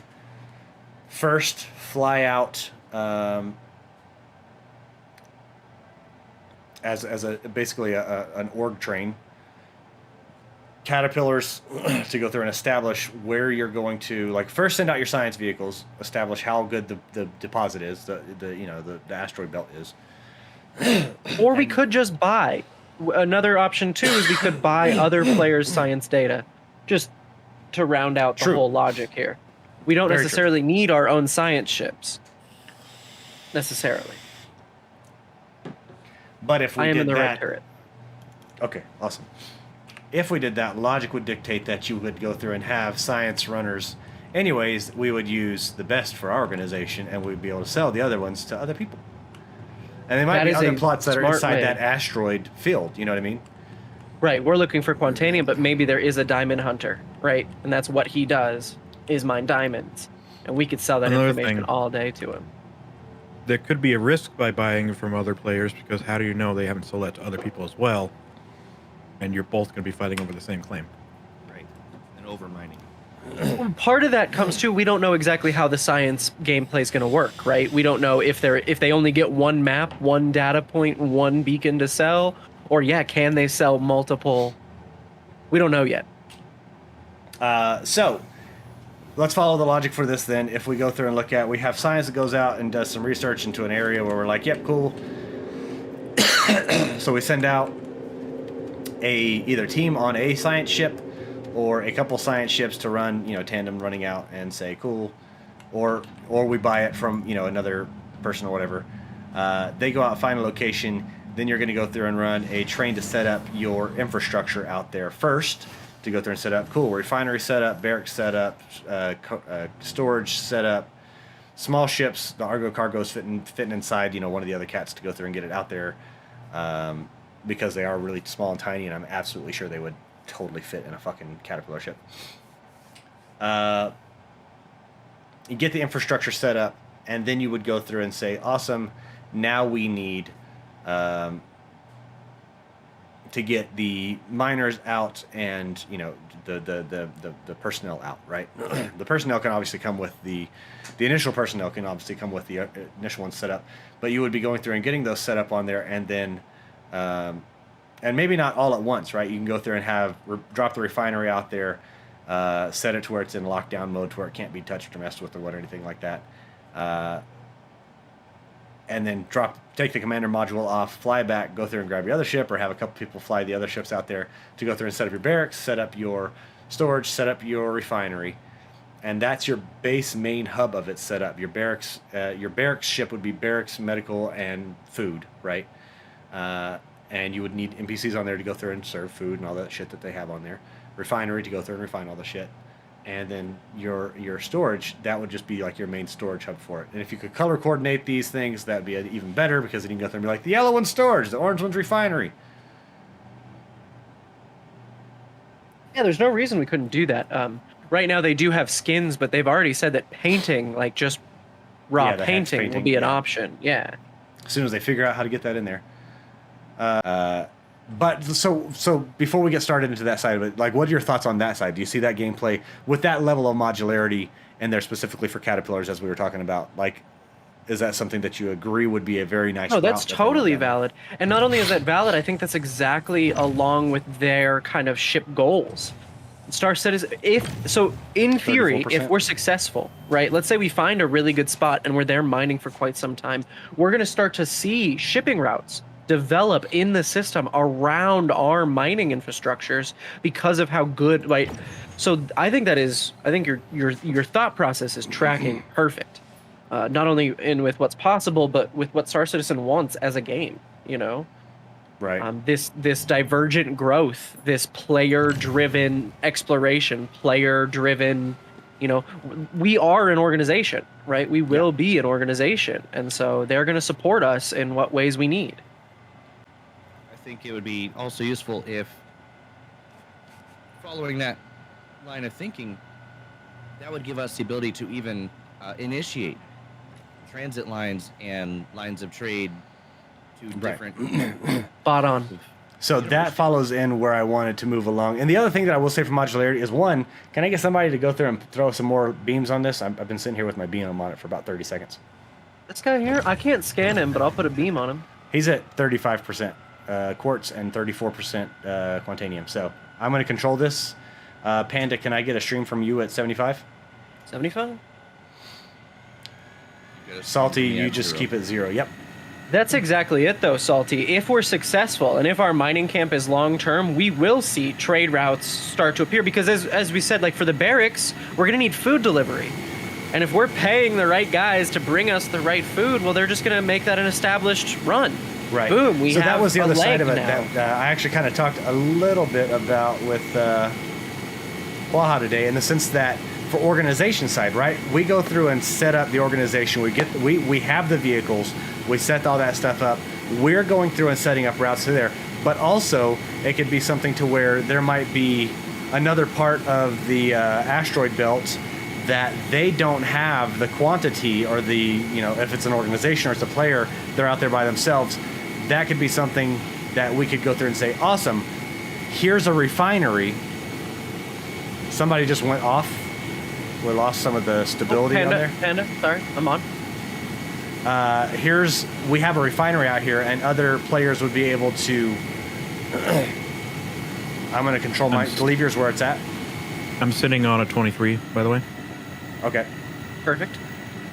first fly out as basically an org train, caterpillars to go through and establish where you're going to, like, first send out your science vehicles, establish how good the deposit is, the asteroid belt is. Or we could just buy. Another option too is we could buy other players' science data, just to round out the whole logic here. We don't necessarily need our own science ships. Necessarily. But if we I am did in the that, red turret. Okay, awesome. If we did that, logic would dictate that you would go through and have science runners. Anyways, we would use the best for our organization, and we'd be able to sell the other ones to other people. And they might be other plots that are inside that asteroid field. You know what I mean? Right. We're looking for Quantanium, but maybe there is a diamond hunter, right? And that's what he does, is mine diamonds. And we could sell that information all day to him. There could be a risk by buying from other players, because how do you know they haven't sold that to other people as well? And you're both going to be fighting over the same claim. Right. And overmining. Part of that comes too, we don't know exactly how the science gameplay is going to work, right? We don't know if they only get one map, one data point, one beacon to sell, or can they sell multiple? We don't know yet. So let's follow the logic for this then. If we go through and look at, we have science that goes out and does some research into an area where we're like, yep, cool. So we send out a either team on a science ship or a couple science ships to run, tandem running out and say, cool. Or we buy it from, another person or whatever. They go out, find a location. Then you're going to go through and run a train to set up your infrastructure out there first. to go through and set up. Cool, refinery setup, barracks setup, storage setup, small ships, the Argo cargo's fitting inside, one of the other cats to go through and get it out there, because they are really small and tiny, and I'm absolutely sure they would totally fit in a fucking Caterpillar ship. You get the infrastructure set up, and then you would go through and say, awesome, now we need to get the miners out and the personnel out, right? The personnel can obviously come with the initial personnel can obviously come with the initial one set up, but you would be going through and getting those set up on there, and then and maybe not all at once, right? You can go through and drop the refinery out there, set it to where it's in lockdown mode, to where it can't be touched or messed with or anything like that. And then take the commander module off, fly back, go through and grab your other ship, or have a couple people fly the other ships out there to go through and set up your barracks, set up your storage, set up your refinery, and that's your base main hub of it set up. Your barracks ship would be barracks, medical, and food, right? And you would need NPCs on there to go through and serve food and all that shit that they have on there. Refinery to go through and refine all the shit. And then your storage, that would just be like your main storage hub for it. And if you could color coordinate these things, that would be even better, because then you can go through and be like, the yellow one's storage, the orange one's refinery. Yeah, there's no reason we couldn't do that. Right now they do have skins, but they've already said that painting, like just raw painting, will be an option. Yeah. As soon as they figure out how to get that in there. But so before we get started into that side of it, like, what are your thoughts on that side? Do you see that gameplay with that level of modularity in there specifically for Caterpillars, as we were talking about? Like, is that something that you agree would be a very nice? Oh, that's totally valid. And not only is that valid, I think that's exactly along with their kind of ship goals. Star Citizen, in theory, 34%. if we're successful, right? Let's say we find a really good spot and we're there mining for quite some time, we're going to start to see shipping routes develop in the system around our mining infrastructures because of how good, like, so I think your thought process is tracking perfect, not only with what's possible, but with what Star Citizen wants as a game, right? This divergent growth, this player-driven exploration, player-driven, we are an organization, right? We will be an organization, and so they're going to support us in what ways we need. I think it would be also useful if, following that line of thinking, that would give us the ability to even initiate transit lines and lines of trade to different... Spot on. So that follows in where I wanted to move along. And the other thing that I will say for modularity is, one, can I get somebody to go through and throw some more beams on this? I've been sitting here with my beam on it for about 30 seconds. This guy here, I can't scan him, but I'll put a beam on him. He's at 35%. Quartz and 34% Quantanium. So I'm going to control this. Panda, can I get a stream from you at 75? 75? Salty, you just keep it 0. Yep. That's exactly it, though, Salty. If we're successful and if our mining camp is long-term, we will see trade routes start to appear, because as we said, like for the barracks, we're going to need food delivery. And if we're paying the right guys to bring us the right food, well, they're just going to make that an established run. Right. Boom. So that was the other side of it now. that I actually kind of talked a little bit about with Waha today, in the sense that for organization side, right? We go through and set up the organization. We have the vehicles. We set all that stuff up. We're going through and setting up routes to there. But also, it could be something to where there might be another part of the asteroid belt that they don't have the quantity, or the, if it's an organization or it's a player, they're out there by themselves. That could be something that we could go through and say, awesome, here's a refinery. Somebody just went off. We lost some of the stability on there. Panda, sorry, I'm on. We have a refinery out here, and other players would be able to... I'm going to control to leave yours where it's at. I'm sitting on a 23, by the way. Okay. Perfect.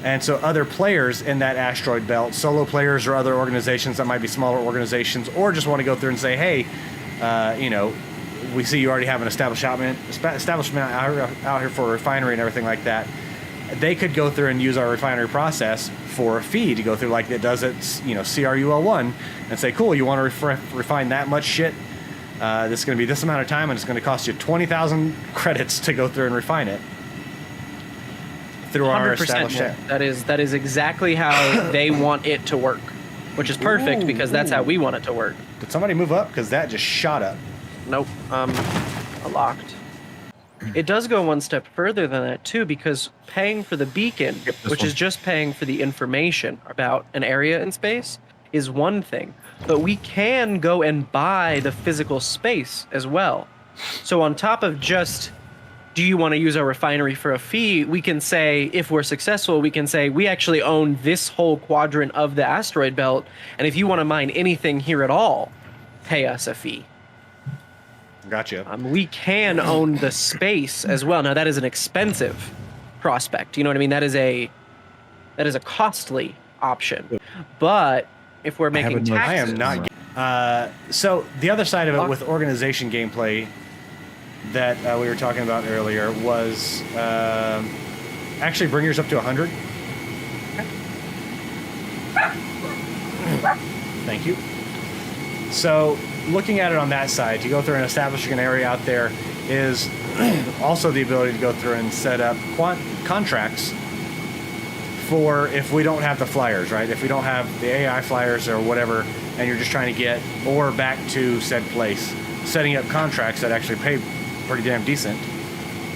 And so other players in that asteroid belt, solo players or other organizations that might be smaller organizations, or just want to go through and say, hey, we see you already have an establishment out here for a refinery and everything like that. They could go through and use our refinery process for a fee to go through, like it does at CRUL1, and say, cool, you want to refine that much shit this is going to be this amount of time, and it's going to cost you 20,000 credits to go through and refine it through our 100% established more. That is exactly how they want it to work, which is perfect because that's how we want it to work. Did somebody move up? Because that just shot up. Nope. Locked. It does go one step further than that too, because paying for the beacon, which is just paying for the information about an area in space, is one thing. But we can go and buy the physical space as well. So on top of just, do you want to use our refinery for a fee? We can say, if we're successful, we can say we actually own this whole quadrant of the asteroid belt, and if you want to mine anything here at all, pay us a fee. Gotcha. We can own the space as well. Now that is an expensive prospect. You know what I mean? That is a costly option. But if we're making taxes, I am not. So the other side of it with organization gameplay that we were talking about earlier was actually bring yours up to 100. Thank you. So looking at it on that side, to go through and establishing an area out there is also the ability to go through and set up contracts for if we don't have the flyers, right? If we don't have the AI flyers or whatever, and you're just trying to get ore back to said place, setting up contracts that actually pay pretty damn decent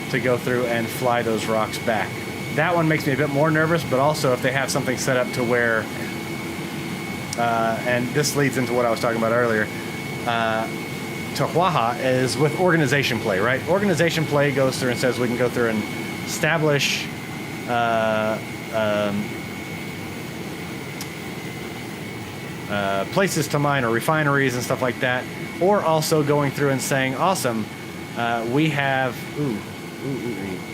to go through and fly those rocks back. That one makes me a bit more nervous, but also if they have something set up to where, and this leads into what I was talking about earlier, Tahuaha is with organization play, right? Organization play goes through and says we can go through and establish places to mine or refineries and stuff like that, or also going through and saying, awesome, we have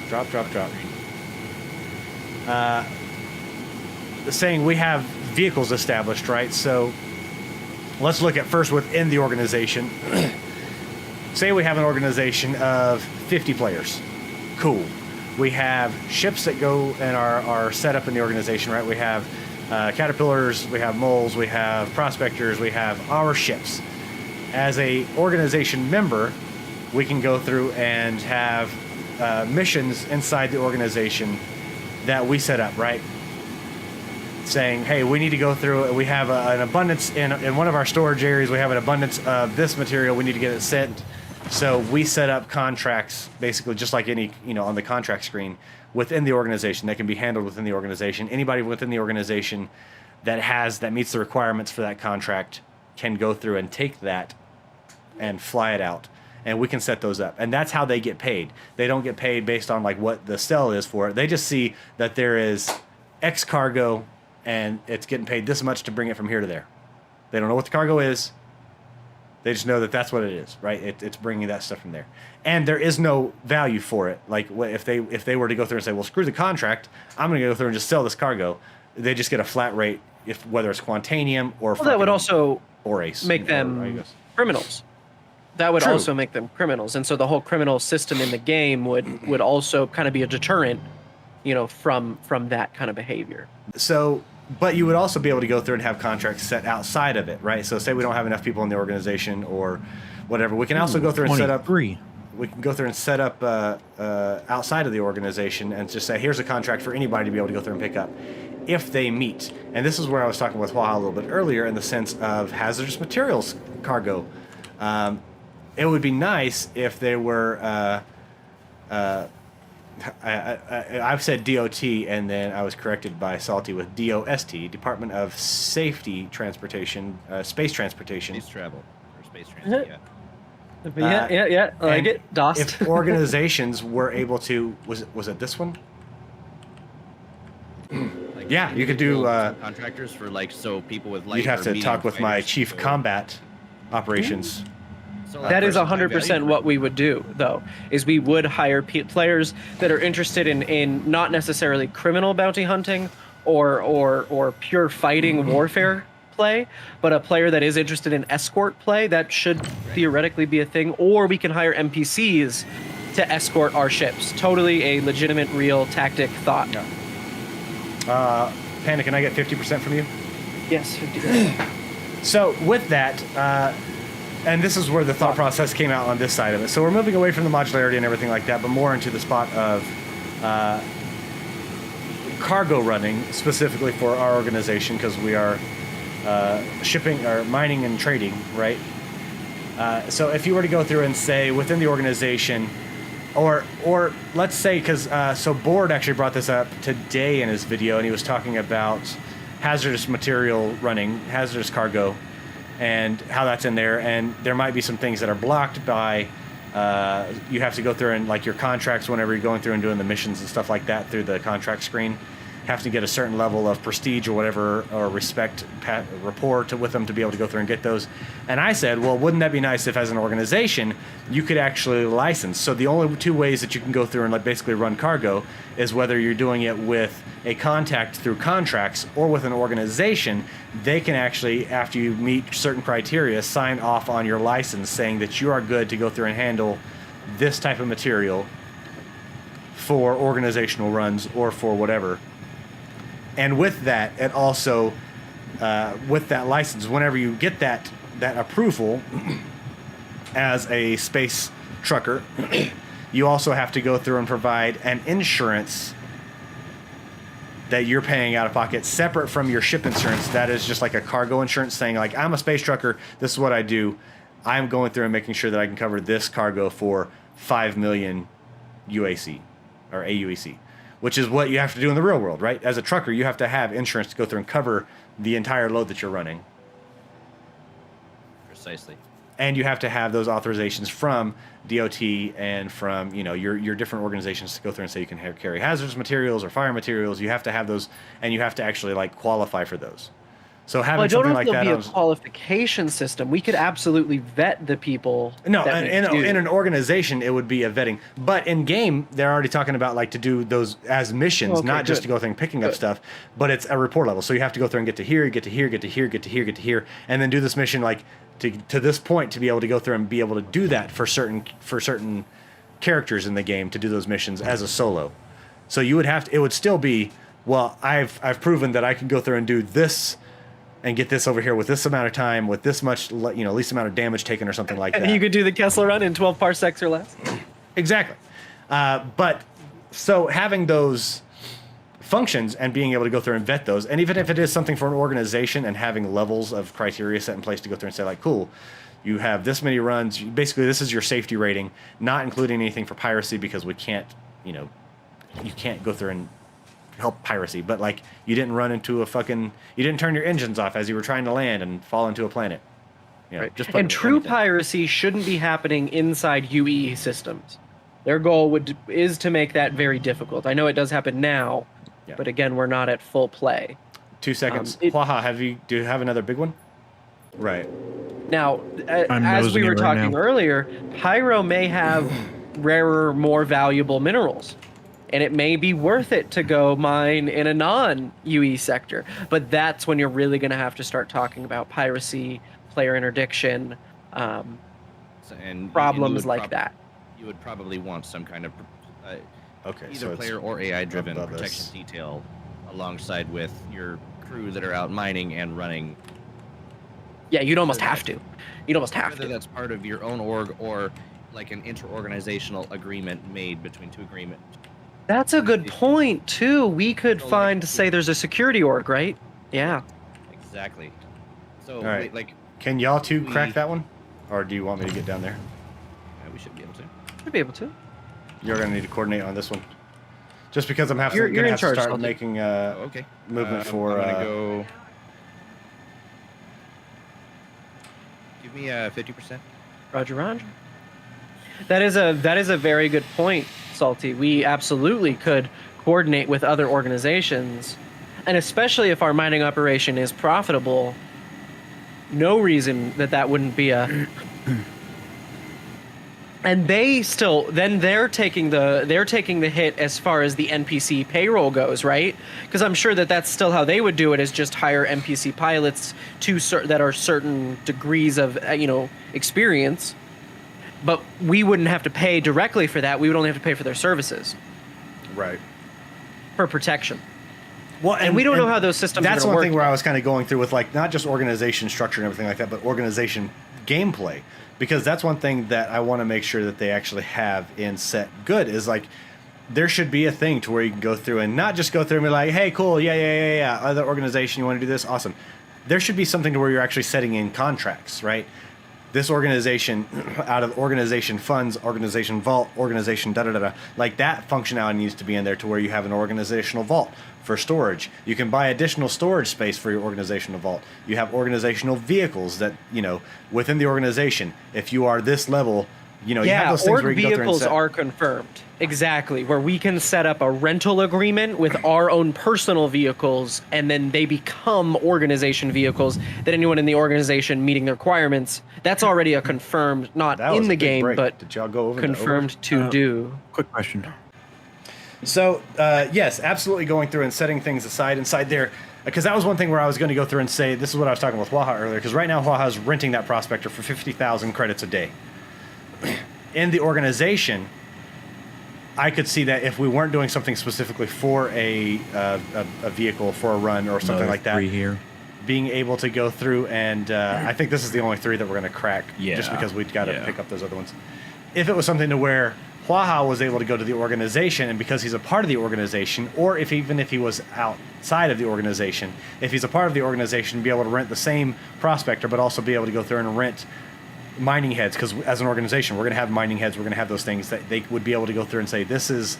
drop. Saying we have vehicles established, right? So let's look at first within the organization. Say we have an organization of 50 players. Cool. We have ships that go and are set up in the organization, right? We have caterpillars, we have moles, we have prospectors, we have our ships. As a organization member, we can go through and have missions inside the organization that we set up, right? Saying, hey, we need to go through, we have an abundance in one of our storage areas, we have an abundance of this material, we need to get it sent. So we set up contracts, basically just like any, on the contract screen within the organization that can be handled within the organization. Anybody within the organization that meets the requirements for that contract can go through and take that and fly it out. And we can set those up. And that's how they get paid. They don't get paid based on like what the sell is for it. They just see that there is X cargo and it's getting paid this much to bring it from here to there. They don't know what the cargo is. They just know that that's what it is, right? It's bringing that stuff from there. And there is no value for it. Like if they were to go through and say, well, screw the contract, I'm going to go through and just sell this cargo. They just get a flat rate, whether it's Quantanium or that would also Borace, make them criminals. That would also make them criminals. And so the whole criminal system in the game would also kind of be a deterrent, from that kind of behavior. So, but you would also be able to go through and have contracts set outside of it, right? So say we don't have enough people in the organization or whatever. We can also go through and set up. We can go through and set up outside of the organization and just say, here's a contract for anybody to be able to go through and pick up if they meet. And this is where I was talking with Waha a little bit earlier in the sense of hazardous materials cargo. It would be nice if they were. I've said DOT, and then I was corrected by Salty with DOST, Department of Safety Transportation, Space Transportation. Space travel, or space transit, Yeah. I like it. DOST. If organizations were able to, was it this one? Like Yeah, you could do. Contractors for so people with light. You'd have or to medium talk with my fighters chief to- combat operations. So, That is person high 100% value. what we would do, though, is we would hire players that are interested in not necessarily criminal bounty hunting or pure fighting warfare play, but a player that is interested in escort play. That should theoretically be a thing. Or we can hire NPCs to escort our ships. Totally a legitimate, real tactic thought. Yeah. Panda, can I get 50% from you? Yes. So with that, and this is where the thought process came out on this side of it. So we're moving away from the modularity and everything like that, but more into the spot of cargo running, specifically for our organization, because we are shipping or mining and trading, right? So if you were to go through and say within the organization, or let's say, because so Board actually brought this up today in his video, and he was talking about hazardous material running, hazardous cargo, and how that's in there, and there might be some things that are blocked by you have to go through and like your contracts whenever you're going through and doing the missions and stuff like that through the contract screen, have to get a certain level of prestige or whatever, or respect rapport with them to be able to go through and get those. And I said, well, wouldn't that be nice if as an organization you could actually license? So the only two ways that you can go through and like basically run cargo is whether you're doing it with a contact through contracts or with an organization. They can actually, after you meet certain criteria, sign off on your license saying that you are good to go through and handle this type of material for organizational runs or for whatever. And with that, it also, with that license, whenever you get that approval as a space trucker, you also have to go through and provide an insurance that you're paying out of pocket separate from your ship insurance. That is just like a cargo insurance saying like, I'm a space trucker, this is what I do. I'm going through and making sure that I can cover this cargo for 5 million UAC or AUEC. Which is what you have to do in the real world, right? As a trucker, you have to have insurance to go through and cover the entire load that you're running. Precisely. And you have to have those authorizations from DOT and from, you know, your different organizations to go through and say you can carry hazardous materials or fire materials. You have to have those, and you have to actually like qualify for those. So having Well, I don't something know if like that, there'll be a qualification system. We could absolutely vet the people. no, that in we do. an organization, it would be a vetting. But in game, they're already talking about like to do those as missions, Okay, not just good. to go through and picking up Good. stuff. But it's a report level, so you have to go through and get to here, get to here, get to here, get to here, get to here, and then do this mission like to this point to be able to go through and be able to do that for certain characters in the game to do those missions as a solo. So you would have to. It would still be well. I've proven that I can go through and do this. And get this over here with this amount of time, with this much, you know, least amount of damage taken or something like that. You could do the Kessler run in 12 parsecs or less. Exactly. But so having those functions and being able to go through and vet those, and even if it is something for an organization and having levels of criteria set in place to go through and say like, cool, you have this many runs. Basically, this is your safety rating, not including anything for piracy because we can't, you know, you can't go through and help piracy, but like you didn't run into you didn't turn your engines off as you were trying to land and fall into a planet. You know, Right. just And true anything. piracy shouldn't be happening inside UE systems. Their goal is to make that very difficult. I know it does happen now, Yeah. but again, we're not at full play. 2 seconds. it- Waha, do you have another big one? Right. Now, I'm as we nosing were it right talking now. earlier, Pyro may have rarer, more valuable minerals. And it may be worth it to go mine in a non-UE sector. But that's when you're really going to have to start talking about piracy, player interdiction, So, and you problems would like that. You would probably want some kind of Okay. either so player it's or AI-driven above protection us. detail alongside with your crew that are out mining and running. Yeah, you'd almost have to. You'd almost have Whether to. that's part of your own org or like an inter-organizational agreement made between two agreements. That's a good point, too. We could So, like, find, say, there's a security org, right? Yeah. Exactly. So, All right. like, Can y'all two We- crack that one, or do you want me to get down there? we should be able to. Should be able to. You're gonna need to coordinate on this one, just because I'm You're gonna in have charge, to start Salty. making Oh, okay. movement for. I'm gonna go. Give me 50%. Roger, Roger. That is a very good point, Salty. We absolutely could coordinate with other organizations, and especially if our mining operation is profitable, no reason that wouldn't be a. And they're taking the hit as far as the NPC payroll goes, right? Because I'm sure that's still how they would do it, is just hire NPC pilots that are certain degrees of experience. But we wouldn't have to pay directly for that. We would only have to pay for their services right. for protection. Well, And we don't know how those systems are That's gonna one thing work where yet. I was kind of going through with like not just organization structure and everything like that, but organization gameplay, because that's one thing that I want to make sure that they actually have in Set Good is like there should be a thing to where you can go through and not just go through and be like, hey, cool, yeah, other organization, you want to do this, awesome. There should be something to where you're actually setting in contracts, right? This organization, out of organization funds, organization vault, organization da-da-da-da, like that functionality needs to be in there to where you have an organizational vault for storage. You can buy additional storage space for your organizational vault. You have organizational vehicles that, you know, within the organization, if you are this level, you know, you have those things org where you can go through and vehicles set. are confirmed. Exactly, where we can set up a rental agreement with our own personal vehicles, and then they become organization vehicles that anyone in the organization meeting the requirements. That's already a confirmed, not That was in a the big game, break. but Did y'all go over the confirmed to do. Quick question. So, yes, absolutely going through and setting things aside inside there. Because that was one thing where I was going to go through and say, this is what I was talking with Waha earlier, because right now Waha's renting that prospector for 50,000 credits a day. In the organization, I could see that if we weren't doing something specifically for a vehicle, for a run or something Another like that, 3 here. being able to go through and I think this is the only 3 that we're going to crack, just Yeah, because we've got to yeah. pick up those other ones. If it was something to where Waha was able to go to the organization, and because he's a part of the organization, or if even if he was outside of the organization, if he's a part of the organization, be able to rent the same prospector, but also be able to go through and rent mining heads, because as an organization, we're going to have mining heads, we're going to have those things that they would be able to go through and say, this is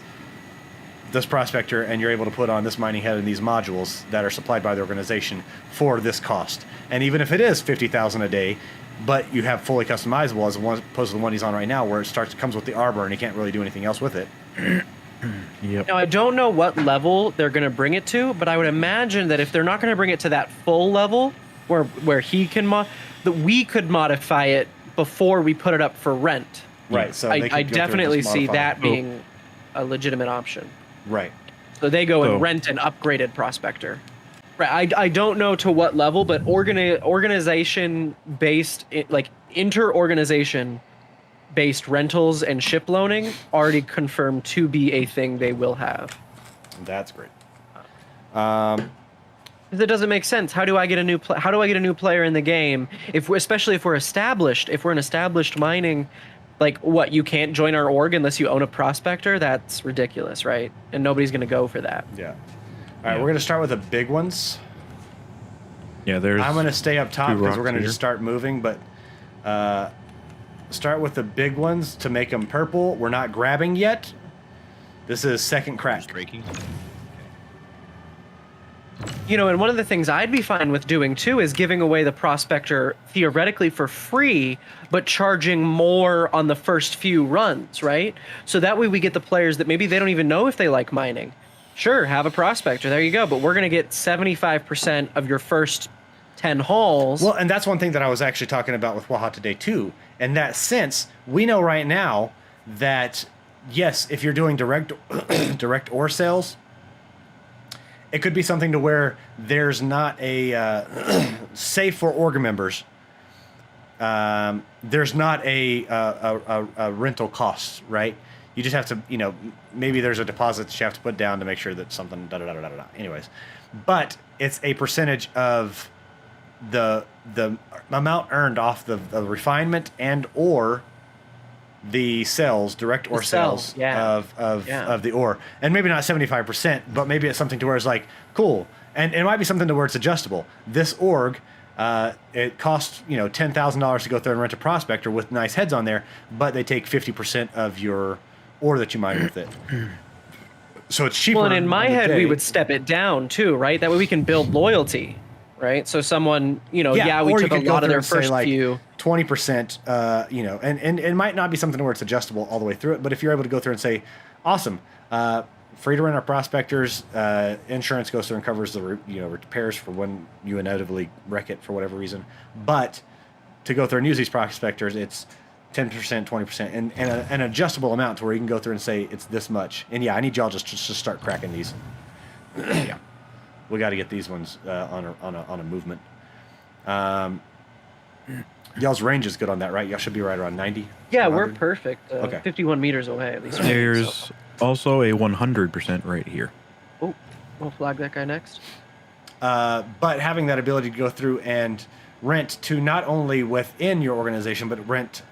this prospector, and you're able to put on this mining head and these modules that are supplied by the organization for this cost. And even if it is 50,000 a day, but you have fully customizable as opposed to the one he's on right now, where it comes with the arbor and he can't really do anything else with it. Yep. Now, I don't know what level they're going to bring it to, but I would imagine that if they're not going to bring it to that full level where he can that we could modify it before we put it up for rent. Right. So they could I go through and definitely just see modify that it. being a legitimate option. Right. So they go So- and rent an upgraded prospector. Right. I don't know to what level, but organization based, like inter-organization based rentals and ship loaning already confirmed to be a thing they will have. That's great. 'Cause it doesn't make sense. How do I get a new player in the game especially if we're established? If we're an established mining, like what, you can't join our org unless you own a prospector? That's ridiculous, right? And nobody's going to go for that. Yeah. All right, we're going to start with the big ones. Yeah, there's. I'm going to stay up top 2 because we're rocks going to here. just start moving, but start with the big ones to make them purple. We're not grabbing yet. This is second crack. Breaking. You know, and one of the things I'd be fine with doing too is giving away the prospector theoretically for free, but charging more on the first few runs, right? So that way we get the players that maybe they don't even know if they like mining. Sure, have a prospector, there you go, but we're going to get 75% of your first 10 hauls. Well, and that's one thing that I was actually talking about with Waha today too. In that sense, we know right now that yes, if you're doing direct ore sales, it could be something to where there's not a safe for org members. There's not a rental cost, right? You just have to, you know, maybe there's a deposit that you have to put down to make sure that something da da da da da da. Anyways, but it's a percentage of the amount earned off the refinement and or the sales, direct ore sales of the ore, and maybe not 75%, but maybe it's something to where it's like cool, and it might be something to where it's adjustable. This org, it costs $10,000 to go through and rent a prospector with nice heads on there, but they take 50% of your ore that you mine with it. So it's cheaper. Well, and in my on the head, we day. would step it down too, right? That way we can build loyalty, right? So someone, we or took you a could go lot of through their and say, first like, few. 20%, and it might not be something where it's adjustable all the way through it, but if you're able to go through and say, awesome, free to rent our prospectors, insurance goes through and covers the repairs for when you inevitably wreck it for whatever reason, but to go through and use these prospectors, it's 10%, 20%, and an adjustable amount to where you can go through and say it's this much. And yeah, I need y'all just to start cracking these. Yeah, we got to get these ones on a movement. Y'all's range is good on that, right? Y'all should be right around 90. Yeah, we're 100? perfect. Okay. 51 meters away at least. There's also a 100% right here. Oh, we'll flag that guy next. But having that ability to go through and rent to not only within your organization, but rent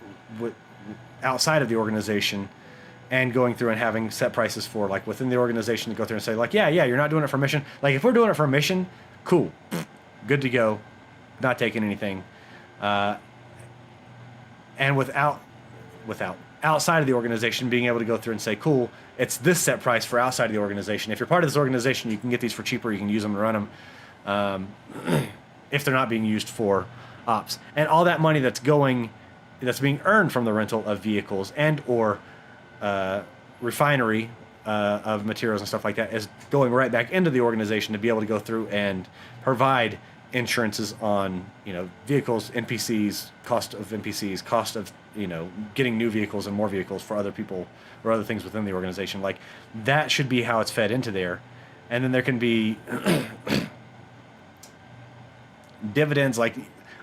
outside of the organization, and going through and having set prices for like within the organization to go through and say like, yeah, you're not doing it for mission. Like if we're doing it for mission, cool, good to go, not taking anything. And without outside of the organization being able to go through and say, cool, it's this set price for outside of the organization. If you're part of this organization, you can get these for cheaper. You can use them and run them if they're not being used for ops. And all that money that's being earned from the rental of vehicles and or refinery of materials and stuff like that is going right back into the organization to be able to go through and provide insurances on, vehicles, NPCs, cost of, getting new vehicles and more vehicles for other people or other things within the organization. Like that should be how it's fed into there. And then there can be dividends. Like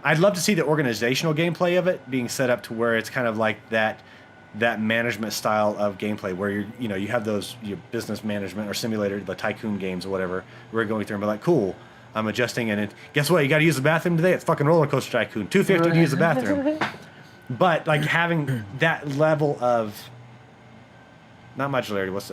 I'd love to see the organizational gameplay of it being set up to where it's kind of like that management style of gameplay where you have those your business management or simulator, the tycoon games or whatever, where you're going through and be like, cool, I'm adjusting and guess what? You got to use the bathroom today. It's fucking Roller Coaster Tycoon. $250 to use the bathroom. But like having that level of not modularity, what's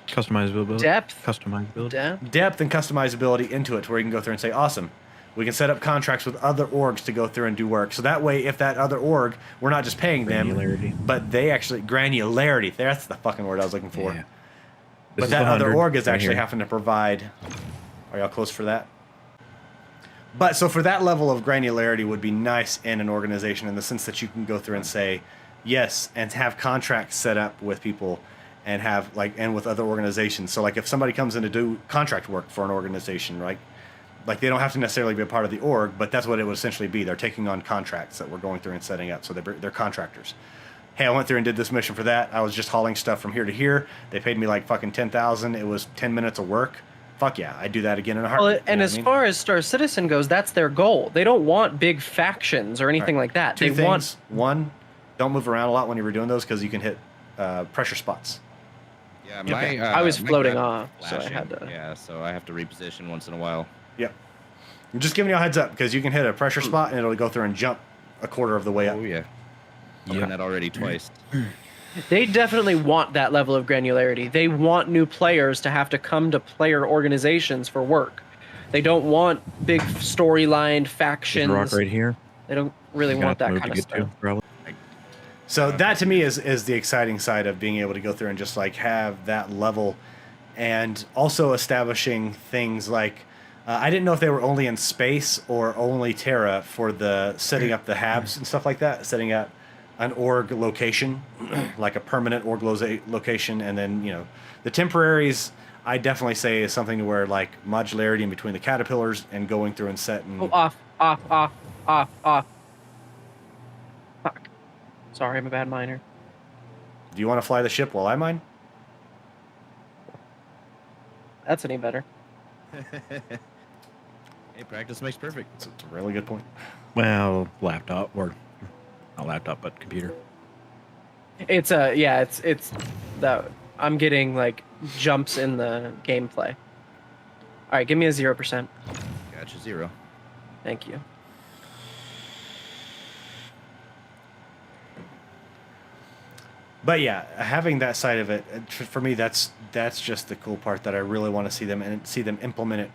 Customizability. Depth. Customizability. depth and customizability into it, to where you can go through and say, awesome, we can set up contracts with other orgs to go through and do work. So that way, if that other org, we're not just paying them, but they actually granularity. That's the fucking word I was looking for. Yeah. But that other org is actually having to provide. Are y'all close for that? But so for that level of granularity would be nice in an organization in the sense that you can go through and say yes and have contracts set up with people and have and with other organizations. So like if somebody comes in to do contract work for an organization, right? Like they don't have to necessarily be a part of the org, but that's what it would essentially be. They're taking on contracts that we're going through and setting up. So they're contractors. Hey, I went through and did this mission for that. I was just hauling stuff from here to here. They paid me like fucking $10,000. It was 10 minutes of work. Fuck yeah, I'd do that again in a heartbeat. Well, and as far as Star Citizen goes, that's their goal. They don't want big factions or anything like that. Two things. One, don't move around a lot when you were doing those because you can hit pressure spots. Yeah, I was my floating graphics off, so I flashing. had to. Yeah, so I have to reposition once in a while. Yep. I'm just giving you a heads up because you can hit a pressure spot and it'll go through and jump a quarter of the way up. Oh yeah. I've done that already twice. They definitely want that level of granularity. They want new players to have to come to player organizations for work. They don't want big storyline factions. Rock right here. They don't really want that kind of stuff. So that to me is the exciting side of being able to go through and just like have that level, and also establishing things like I didn't know if they were only in space or only Terra for the setting up the habs and stuff like that, setting up an org location, like a permanent org location, and then the temporaries. I definitely say is something to where like modularity in between the caterpillars and going through and setting. Oh, off. Fuck. Sorry, I'm a bad miner. Do you want to fly the ship while I mine? That's any better. Hey, practice makes perfect. It's a really good point. Well, laptop or not laptop, but computer. It's it's that I'm getting like jumps in the gameplay. All right, give me a 0%. Gotcha, 0. Thank you. But yeah, having that side of it for me, that's just the cool part that I really want to see them implement it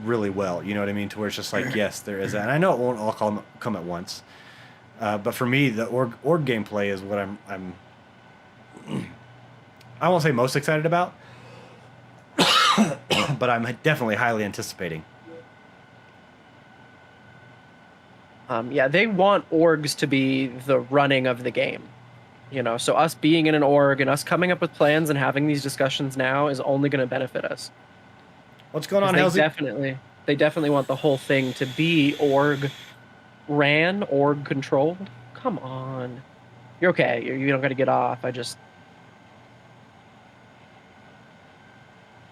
really well. You know what I mean? To where it's just like, yes, there is that. And I know it won't all come at once. But for me, the org gameplay is what I'm I won't say most excited about, but I'm definitely highly anticipating. Yeah, they want orgs to be the running of the game. So us being in an org and us coming up with plans and having these discussions now is only going to benefit us. What's going on, They Halsey? definitely want the whole thing to be org ran, org controlled. Come on. You're okay. You don't got to get off.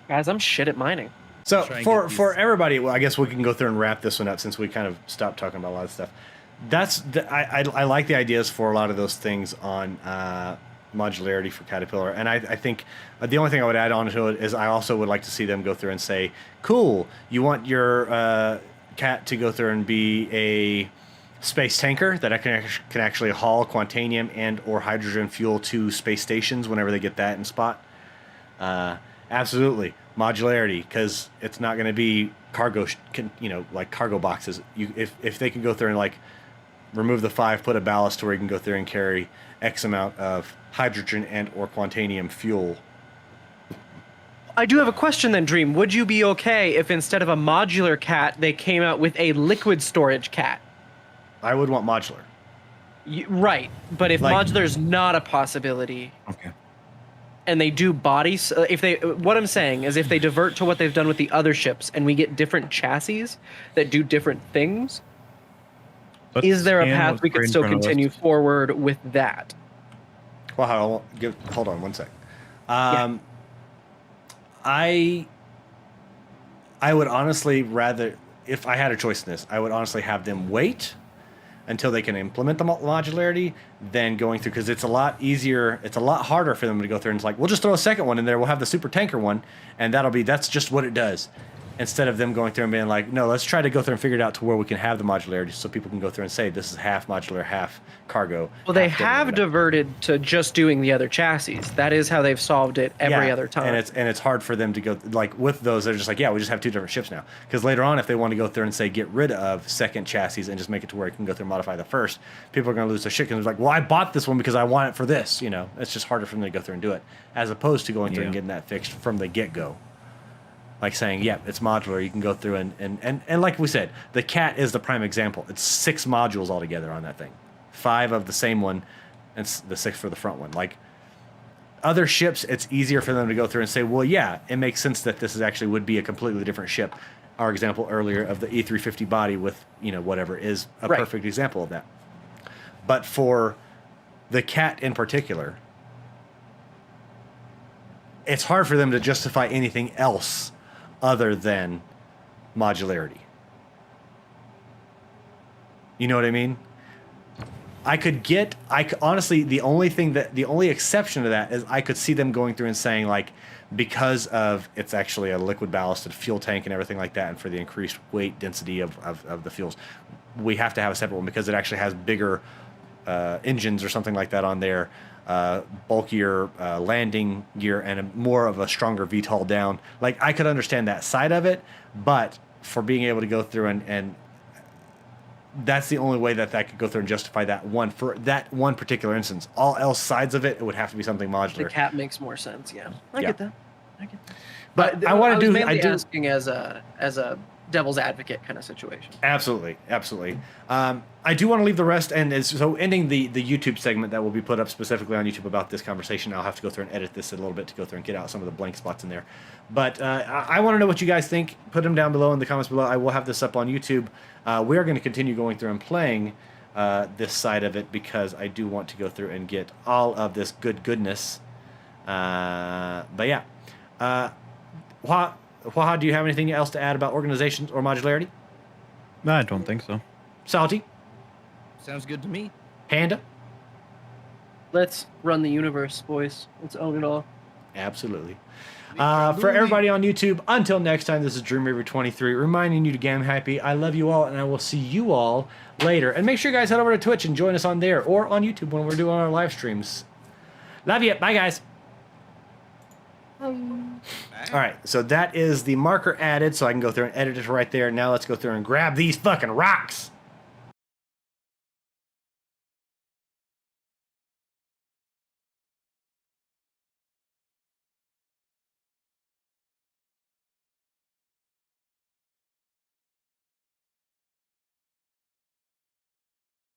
Guys, I'm shit at mining. So Try and for get these- for everybody, well, I guess we can go through and wrap this one up since we kind of stopped talking about a lot of stuff. I like the ideas for a lot of those things on modularity for Caterpillar, and I think the only thing I would add on to it is I also would like to see them go through and say, cool, you want your cat to go through and be a space tanker that I can actually haul quantanium and or hydrogen fuel to space stations whenever they get that in spot. Absolutely modularity, because it's not going to be cargo, like cargo boxes. If they can go through and like remove the 5, put a ballast to where you can go through and carry X amount of hydrogen and or quantanium fuel. I do have a question then, Dream. Would you be okay if instead of a modular cat, they came out with a liquid storage cat? I would want modular. Right, but if Like- modular is not a possibility, Okay. and they do bodies, what I'm saying is if they divert to what they've done with the other ships, and we get different chassis that do different things, Let's is there a scan path what's we could right in still front of us. continue forward with that? Well, hold on one sec. I would honestly rather, if I had a choice in this, I would honestly have them wait until they can implement the modularity than going through, because it's a lot easier, it's a lot harder for them to go through and it's like, we'll just throw a second one in there, we'll have the super tanker one, and that's just what it does. Instead of them going through and being like, no, let's try to go through and figure it out to where we can have the modularity so people can go through and say this is half modular, half cargo. Well, they half da- da- have da- da. diverted to just doing the other chassis. That is how they've solved it every Yeah, other time. and it's hard for them to go like with those. They're just like, yeah, we just have 2 different ships now. Because later on, if they want to go through and say get rid of second chassis and just make it to where it can go through and modify the first, people are going to lose their shit because they're like, well, I bought this one because I want it for this. It's just harder for them to go through and do it, as opposed to going through and Yeah. getting that fixed from the get go. Like saying, yeah, it's modular. You can go through and like we said, the cat is the prime example. It's 6 modules altogether on that thing, 5 of the same one, and the 6th for the front one. Like other ships, it's easier for them to go through and say, well, yeah, it makes sense that this would be a completely different ship. Our example earlier of the E350 body with whatever is a Right. perfect example of that. But for the cat in particular, it's hard for them to justify anything else other than modularity. You know what I mean? Honestly, the only exception to that is I could see them going through and saying, like, because of it's actually a liquid ballasted fuel tank and everything like that, and for the increased weight density of the fuels, we have to have a separate one because it actually has bigger engines or something like that on there, bulkier landing gear, and more of a stronger VTOL down. Like, I could understand that side of it, but for being able to go through and that's the only way that could go through and justify that one for that one particular instance. All else sides of it, it would have to be something The modular. cat makes more sense. Yeah, I Yeah. get that. I get that. But I want to was do. mainly I do asking as a devil's advocate kind of situation. absolutely. I do want to leave the rest, and so ending the YouTube segment that will be put up specifically on YouTube about this conversation. I'll have to go through and edit this a little bit to go through and get out some of the blank spots in there. But I want to know what you guys think. Put them down below in the comments below. I will have this up on YouTube. We are going to continue going through and playing this side of it because I do want to go through and get all of this goodness. But yeah. Waha, do you have anything else to add about organizations or modularity? No, I don't think so. Salty? Sounds good to me. Panda? Let's run the universe, boys. Let's own it all. Absolutely. For everybody on YouTube, until next time, this is Dream Reaver 23 reminding you to game happy. I love you all, and I will see you all later. And make sure you guys head over to Twitch and join us on there or on YouTube when we're doing our live streams. Love you. Bye, guys. All right, so that is the marker added, so I can go through and edit it right there. Now let's go through and grab these fucking rocks.